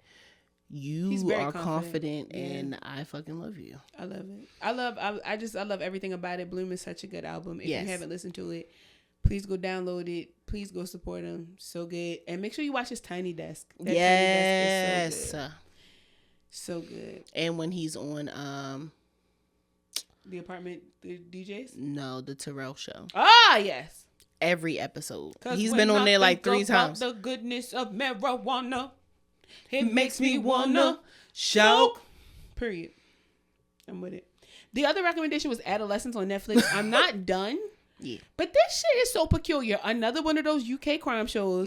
you are confident and I fucking love you. I love it. I love everything about it. Bloom is such a good album. If you haven't listened to it, please go download it. Please go support him. So good. And make sure you watch his Tiny Desk. That Tiny Desk is so good. So good. And when he's on The Apartment, the DJs? No, the Terrell Show. Ah, yes. Every episode. He's been on there like 3 times. The goodness of marijuana. It makes me wanna shout. Period. I'm with it. The other recommendation was Adolescence on Netflix. I'm not done. Yeah. But this shit is so peculiar. Another one of those UK crime shows.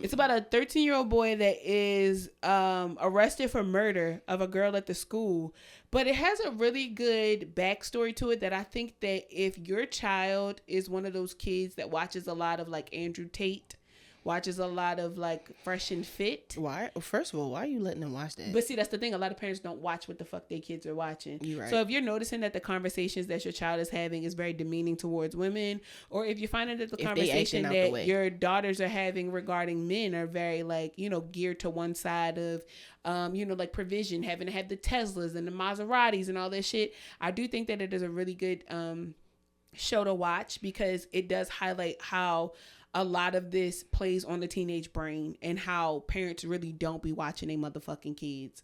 It's about a 13-year-old boy that is arrested for murder of a girl at the school. But it has a really good backstory to it that I think that if your child is one of those kids that watches a lot of like Andrew Tate, watches a lot of like Fresh and Fit. Why? First of all, why are you letting them watch that? But see, that's the thing. A lot of parents don't watch what the fuck their kids are watching. You're right. So if you're noticing that the conversations that your child is having is very demeaning towards women, or if you're finding that the conversation that your daughters are having regarding men are very like, you know, geared to one side of, you know, like provision, having to have the Teslas and the Maseratis and all that shit. I do think that it is a really good show to watch because it does highlight how a lot of this plays on the teenage brain and how parents really don't be watching their motherfucking kids.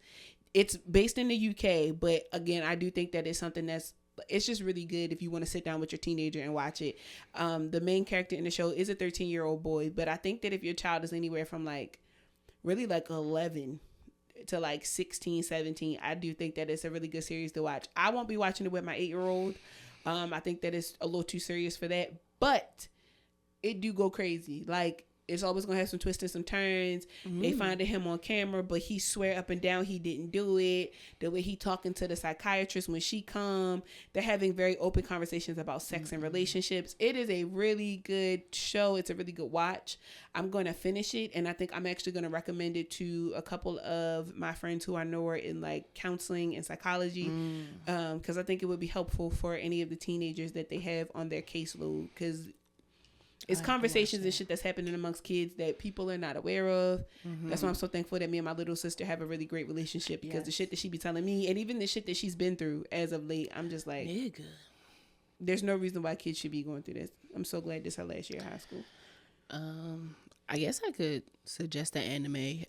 It's based in the UK, but again, I do think that it's something it's just really good if you want to sit down with your teenager and watch it. The main character in the show is a 13-year-old boy, but I think that if your child is anywhere from like really like 11 to like 16, 17, I do think that it's a really good series to watch. I won't be watching it with my 8-year-old. I think that it's a little too serious for that, but it do go crazy. Like it's always gonna have some twists and some turns. They finding him on camera, but he swear up and down he didn't do it. The way he talking to the psychiatrist when she come, they're having very open conversations about sex and relationships. It is a really good show. It's a really good watch. I'm going to finish it, and I think I'm actually going to recommend it to a couple of my friends who I know are in like counseling and psychology, because I think it would be helpful for any of the teenagers that they have on their caseload, because it's conversations and shit that's happening amongst kids that people are not aware of. That's why I'm so thankful that me and my little sister have a really great relationship, because the shit that she be telling me, and even the shit that she's been through as of late, I'm just like, there's no reason why kids should be going through this. I'm so glad this is her last year of high school. I guess I could suggest an anime.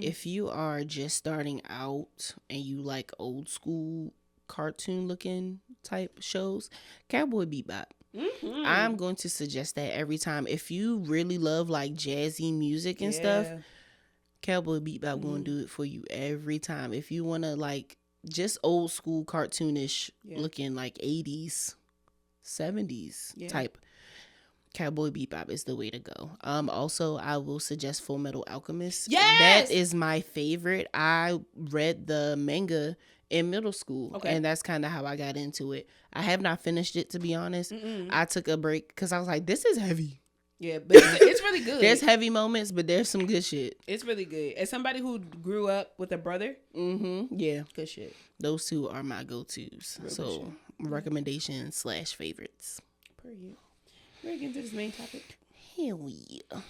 If you are just starting out and you like old school cartoon looking type shows, Cowboy Bebop. I'm going to suggest that every time. If you really love like jazzy music and stuff, Cowboy Bebop going to do it for you every time. If you want to like just old school cartoonish looking like 80s, 70s type, Cowboy Bebop is the way to go. Also, I will suggest Full Metal Alchemist. That is my favorite. I read the manga in middle school, and that's kind of how I got into it. I have not finished it, to be honest. I took a break because I was like, this is heavy. Yeah, but it's really good. There's heavy moments, but there's some good shit. It's really good. As somebody who grew up with a brother, yeah, good shit. Those two are my go-tos. So recommendations / favorites. Per you. We're getting to this main topic. Hell yeah.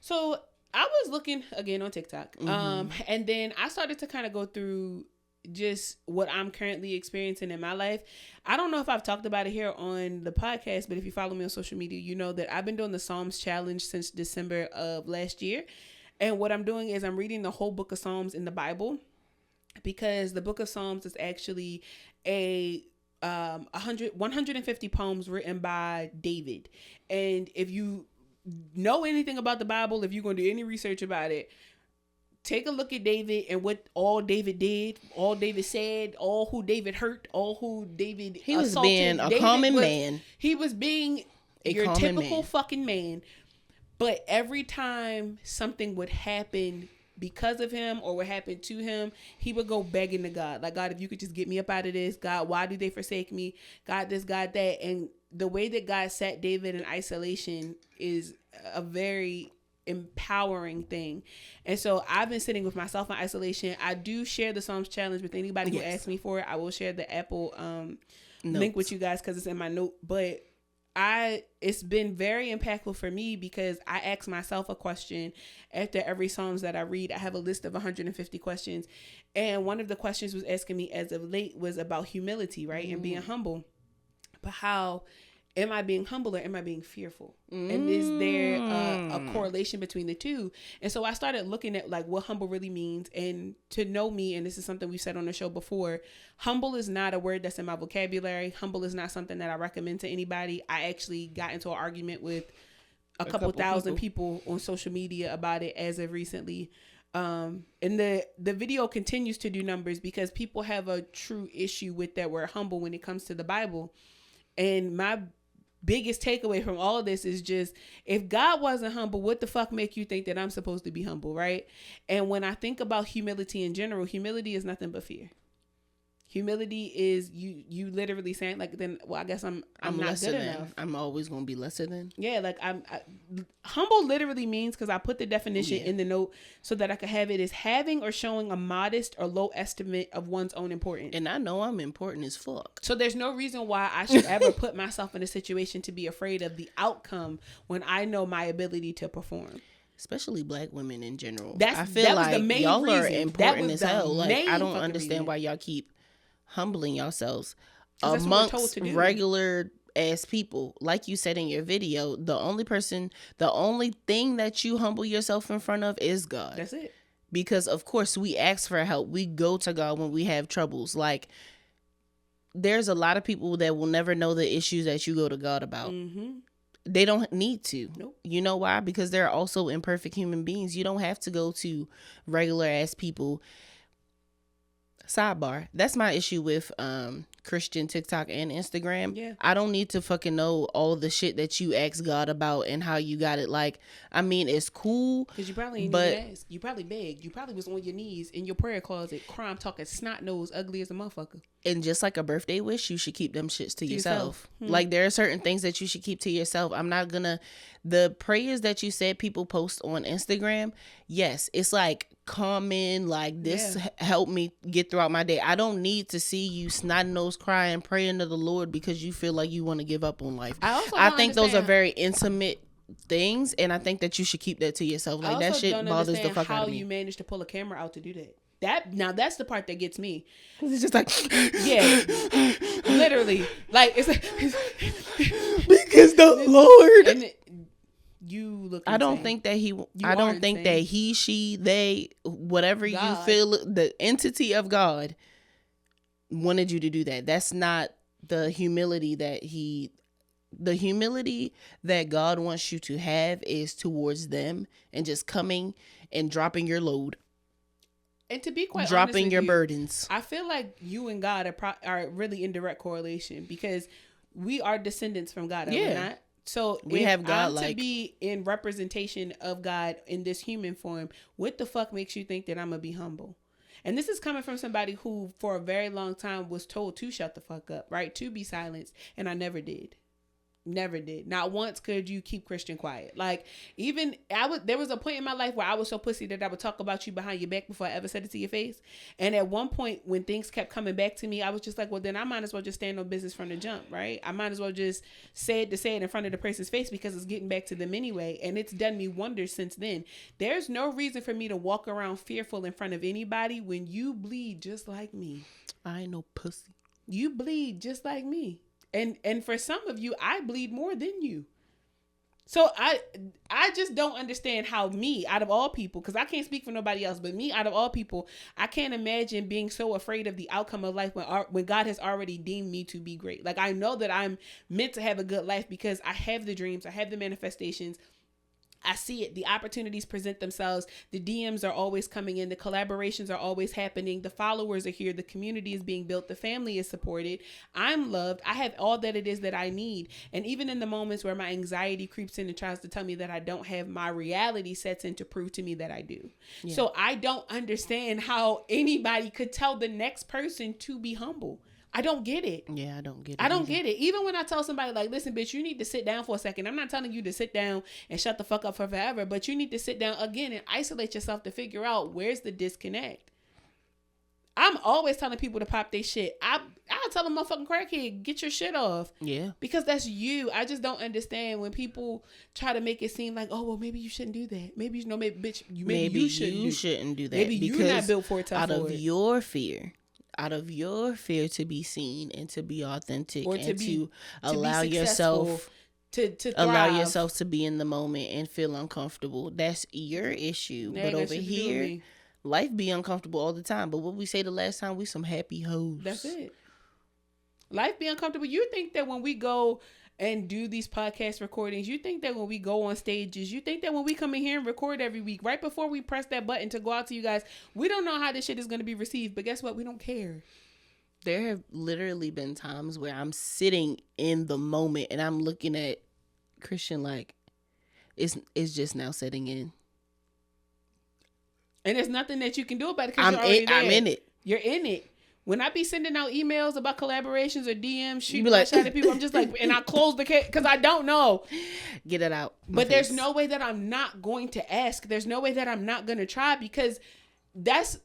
So I was looking again on TikTok, and then I started to kind of go through just what I'm currently experiencing in my life. I don't know if I've talked about it here on the podcast, but if you follow me on social media, you know that I've been doing the Psalms challenge since December of last year. And what I'm doing is I'm reading the whole book of Psalms in the Bible, because the book of Psalms is actually a 150 poems written by David. And if you know anything about the Bible, if you're going to do any research about it, take a look at David and what all David did, all David said, all who David hurt, all who David He was assaulted. being a David common man. He was being your common typical man. fucking man. But every time something would happen because of him or what happened to him, he would go begging to God. Like, God, if you could just get me up out of this. God, why do they forsake me? God this, God that. And the way that God sat David in isolation is a very empowering thing. And so I've been sitting with myself in isolation. I do share the Psalms challenge with anybody who asks me for it. I will share the Apple link with you guys because it's in my note. But it's been very impactful for me because I ask myself a question after every Psalms that I read. I have a list of 150 questions. And one of the questions was asking me as of late was about humility, right? And being humble. But how am I being humble or am I being fearful? And is there a correlation between the two? And so I started looking at like what humble really means. And to know me, and this is something we've said on the show before, humble is not a word that's in my vocabulary. Humble is not something that I recommend to anybody. I actually got into an argument with a couple thousand people on social media about it as of recently. And the video continues to do numbers because people have a true issue with that word humble when it comes to the Bible. And my biggest takeaway from all of this is just, if God wasn't humble, what the fuck make you think that I'm supposed to be humble, right? And when I think about humility in general, humility is nothing but fear. Humility is you literally saying like, then, well, I guess I'm not good enough. I'm always going to be lesser than. Yeah, like humble literally means, because I put the definition in the note so that I could have it, is having or showing a modest or low estimate of one's own importance. And I know I'm important as fuck. So there's no reason why I should ever put myself in a situation to be afraid of the outcome when I know my ability to perform. Especially black women in general. I feel like the main y'all are important as hell. Like, I don't understand reason why y'all keep humbling yourselves amongst regular ass people. Like you said in your video, the only thing that you humble yourself in front of is God. That's it. Because of course we ask for help. We go to God when we have troubles. Like, there's a lot of people that will never know the issues that you go to God about. They don't need to. Nope. You know why? Because they're also imperfect human beings. You don't have to go to regular ass people. Sidebar. That's my issue with Christian TikTok and Instagram. Yeah. I don't need to fucking know all the shit that you asked God about and how you got it. Like, I mean, it's cool. Because you probably didn't even ask. You probably begged. You probably was on your knees in your prayer closet, crying, talking snot nose, ugly as a motherfucker. And just like a birthday wish, you should keep them shits to yourself. Like, there are certain things that you should keep to yourself. I'm not gonna... The prayers that you said people post on Instagram, yes, it's like common, like this helped me get throughout my day. I don't need to see you snot nose crying, praying to the Lord because you feel like you want to give up on life. I think those are very intimate things, and I think that you should keep that to yourself. Like, that shit bothers the fuck out of me. How you managed to pull a camera out to do that? That's the part that gets me. It's just like, yeah, literally, like it's because the Lord. And you look. Insane. I don't think that he, she, they, whatever God. You feel, the entity of God wanted you to do that. That's not the humility the humility that God wants you to have is towards them and just coming and dropping your load. And to be quite dropping honest with your you, burdens. I feel like you and God are really in direct correlation because we are descendants from God. Are we not? So we have God to be in representation of God in this human form, what the fuck makes you think that I'm gonna be humble? And this is coming from somebody who for a very long time was told to shut the fuck up, right? To be silenced. And I never did. Never did. Not once could you keep Christian quiet. Like, even there was a point in my life where I was so pussy that I would talk about you behind your back before I ever said it to your face. And at one point when things kept coming back to me, I was just like, well, then I might as well just stand on business from the jump, right? I might as well just say it in front of the person's face because it's getting back to them anyway. And it's done me wonders since then. There's no reason for me to walk around fearful in front of anybody when you bleed just like me. I ain't no pussy. You bleed just like me. And for some of you, I bleed more than you. So I just don't understand how me, out of all people, because I can't speak for nobody else, but me, out of all people, I can't imagine being so afraid of the outcome of life when God has already deemed me to be great. Like, I know that I'm meant to have a good life because I have the dreams, I have the manifestations. I see it. The opportunities present themselves. The DMs are always coming in. The collaborations are always happening. The followers are here. The community is being built. The family is supported. I'm loved. I have all that it is that I need. And even in the moments where my anxiety creeps in and tries to tell me that I don't have, my reality sets in to prove to me that I do. Yeah. So I don't understand how anybody could tell the next person to be humble. I don't get it. Yeah, I don't get it. I don't get it. Even when I tell somebody like, listen, bitch, you need to sit down for a second. I'm not telling you to sit down and shut the fuck up for forever, but you need to sit down again and isolate yourself to figure out where's the disconnect. I'm always telling people to pop their shit. I'll tell them, motherfucking crackhead, get your shit off. Yeah. Because that's you. I just don't understand when people try to make it seem like, oh, well, maybe you shouldn't do that. Maybe, bitch, maybe you shouldn't do that. Maybe you're not built for it. Out of your fear to be seen and to be authentic or to allow yourself to allow yourself to be in the moment and feel uncomfortable. That's your issue. But over here, life be uncomfortable all the time. But what we say the last time, we some happy hoes. That's it. Life be uncomfortable. You think that when we go and do these podcast recordings, you think that when we go on stages, you think that when we come in here and record every week, right before we press that button to go out to you guys, we don't know how this shit is going to be received, but guess what? We don't care. There have literally been times where I'm sitting in the moment and I'm looking at Christian like it's just now setting in. And there's nothing that you can do about it because you're already there. I'm in it. You're in it. When I be sending out emails about collaborations or DMs, shooting my shot at people, I'm just like, and I close the case because I don't know. Get it out. But there's no way that I'm not going to ask. There's no way that I'm not going to try because that's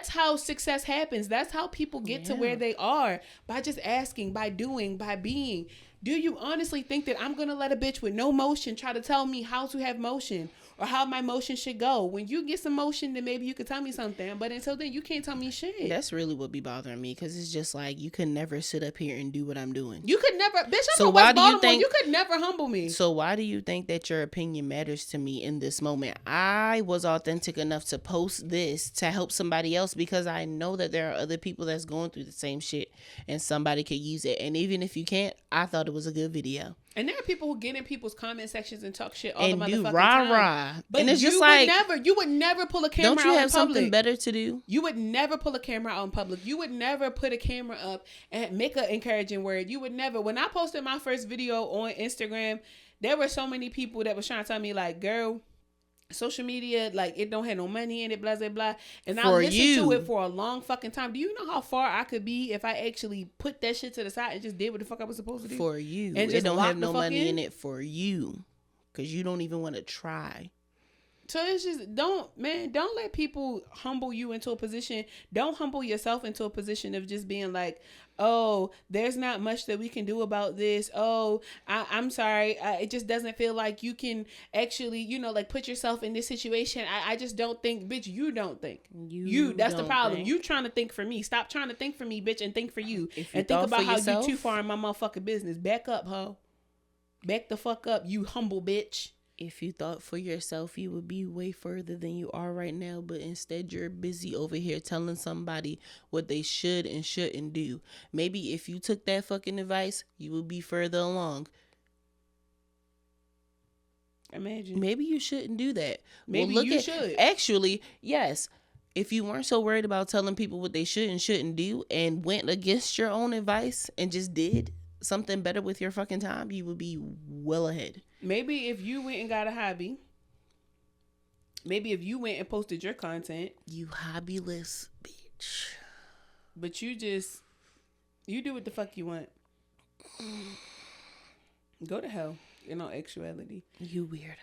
how success happens. That's how people get to where they are, by just asking, by doing, by being. Do you honestly think that I'm going to let a bitch with no motion try to tell me how to have motion? Or how my motion should go? When you get some motion, then maybe you could tell me something. But until then, you can't tell me shit. That's really what be bothering me, because it's just like, you could never sit up here and do what I'm doing. You could never, bitch. I'm from West Baltimore. You could never humble me. So why do you think that your opinion matters to me in this moment? I was authentic enough to post this to help somebody else because I know that there are other people that's going through the same shit and somebody could use it. And even if you can't, I thought it was a good video. And there are people who get in people's comment sections and talk shit all And the do motherfucking rah time. rah. But And it's you just would like, you would never pull a camera out in public. don't you have something better to do? You would never pull a camera out in public. You would never put a camera up and make an encouraging word. You would never. When I posted my first video on Instagram, there were so many people that was trying to tell me like, girl, social media, like, it don't have no money in it, blah, blah, blah. And I listened to it for a long fucking time. Do you know how far I could be if I actually put that shit to the side and just did what the fuck I was supposed to do? For you. And it don't have no money in it for you. Because you don't even want to try. So it's just, don't let people humble you into a position. Don't humble yourself into a position of just being like, oh, there's not much that we can do about this. Oh, I'm sorry. It just doesn't feel like you can actually, like, put yourself in this situation. I just don't think, bitch, you don't think. That's the problem. Think. You trying to think for me. Stop trying to think for me, bitch, and think for you. And think about how you too far in my motherfucking business. Back up, ho. Back the fuck up, you humble bitch. If you thought for yourself, you would be way further than you are right now, but instead you're busy over here telling somebody what they should and shouldn't do. Maybe if you took that fucking advice, you would be further along. Imagine. Maybe you shouldn't do that. Maybe you should. Actually, yes. If you weren't so worried about telling people what they should and shouldn't do and went against your own advice and just did something better with your fucking time, you would be well ahead. Maybe if you went and got a hobby. Maybe if you went and posted your content. You hobbyless bitch. But you do what the fuck you want. Go to hell in all actuality. You weirdo.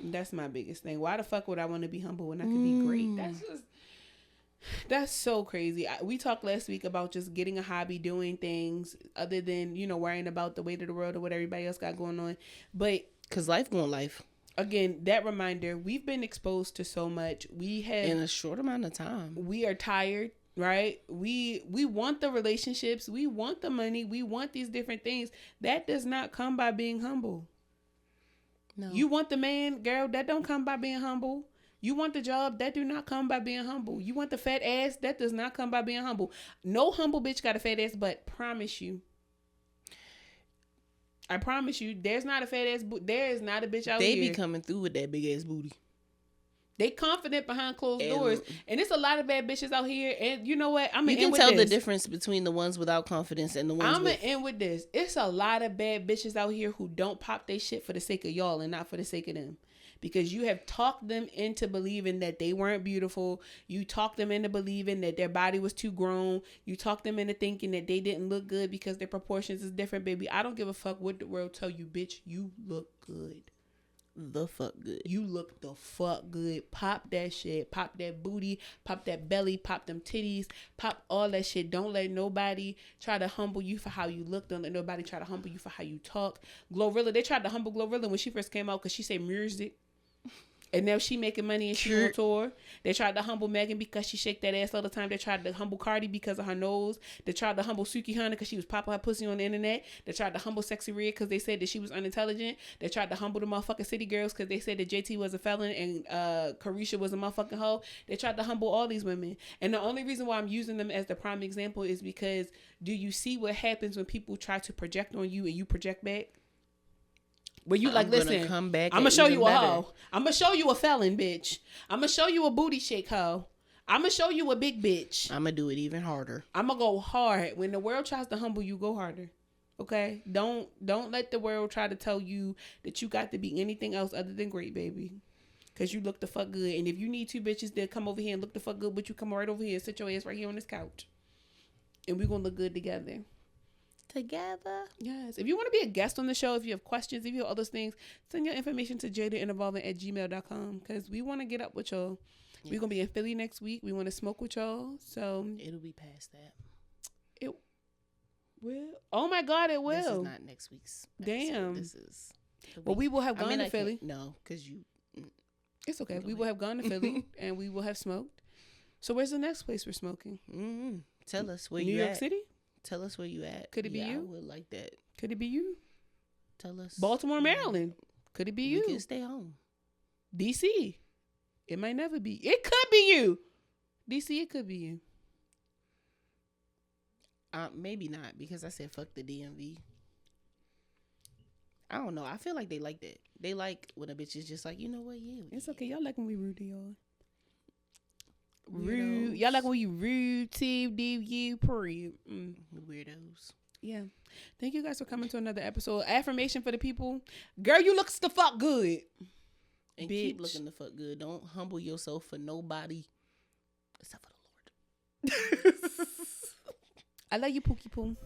That's my biggest thing. Why the fuck would I want to be humble when I could be great? That's so crazy. We talked last week about just getting a hobby, doing things other than, worrying about the weight of the world or what everybody else got going on. But because life going life. Again, that reminder, we've been exposed to so much. We have in a short amount of time. We are tired, right? We want the relationships. We want the money. We want these different things. That does not come by being humble. No. You want the man, girl, that don't come by being humble. You want the job, that do not come by being humble. You want the fat ass, that does not come by being humble. No humble bitch got a fat ass, but I promise you, there's not a fat ass, there is not a bitch out here. They be coming through with that big ass booty. They confident behind closed doors. And it's a lot of bad bitches out here. And you know what? You can tell the difference between the ones without confidence and the ones I'm going to end with this. It's a lot of bad bitches out here who don't pop their shit for the sake of y'all and not for the sake of them. Because you have talked them into believing that they weren't beautiful. You talked them into believing that their body was too grown. You talked them into thinking that they didn't look good because their proportions is different, baby. I don't give a fuck what the world tell you, bitch. You look good. The fuck good. You look the fuck good. Pop that shit. Pop that booty. Pop that belly. Pop them titties. Pop all that shit. Don't let nobody try to humble you for how you look. Don't let nobody try to humble you for how you talk. Glorilla, they tried to humble Glorilla when she first came out because she said music. And now she making money and she on tour. They tried to humble Megan because she shake that ass all the time. They tried to humble Cardi because of her nose. They tried to humble Suki Hunter because she was popping her pussy on the internet. They tried to humble Sexy Red because they said that she was unintelligent. They tried to humble the motherfucking City Girls because they said that JT was a felon and Carisha was a motherfucking hoe. They tried to humble all these women. And the only reason why I'm using them as the prime example is because do you see what happens when people try to project on you and you project back? Where you like, listen, I'm going to show you a hoe. I'm going to show you a felon, bitch. I'm going to show you a booty shake hoe. I'm going to show you a big bitch. I'm going to do it even harder. I'm going to go hard. When the world tries to humble you, go harder. Okay? Don't let the world try to tell you that you got to be anything else other than great, baby. Because you look the fuck good. And if you need two bitches that come over here and look the fuck good, but you come right over here and sit your ass right here on this couch. And we're going to look good together. Yes. If you want to be a guest on the show, if you have questions, if you have other things, send your information to jadedandevolving@gmail.com because we want to get up with y'all. Yes. We're going to be in Philly next week. We want to smoke with y'all. So it'll be past that. It will. Oh my God, it will. This is not next week's episode. Damn. This is well, we will have gone to Philly. No, because you. It's okay. We will have gone to Philly and we will have smoked. So where's the next place we're smoking? Mm-hmm. Tell us where New you York at. City? Tell us where you at. Could it be you? I would like that. Could it be you? Tell us. Baltimore, Maryland. Could it be you? We can stay home. DC. It might never be. It could be you. DC, it could be you. Maybe not because I said fuck the DMV. I don't know. I feel like they like that. They like when a bitch is just like, you know what? Yeah, It's okay. Y'all like when we rude to y'all. Weirdos. Rude. Y'all like when we rude to you, period. Weirdos. Yeah. Thank you guys for coming to another episode. Affirmation for the people. Girl, you looks the fuck good. And Bitch. keep looking the fuck good. Don't humble yourself for nobody except for the Lord. I love you, Pookie Poo.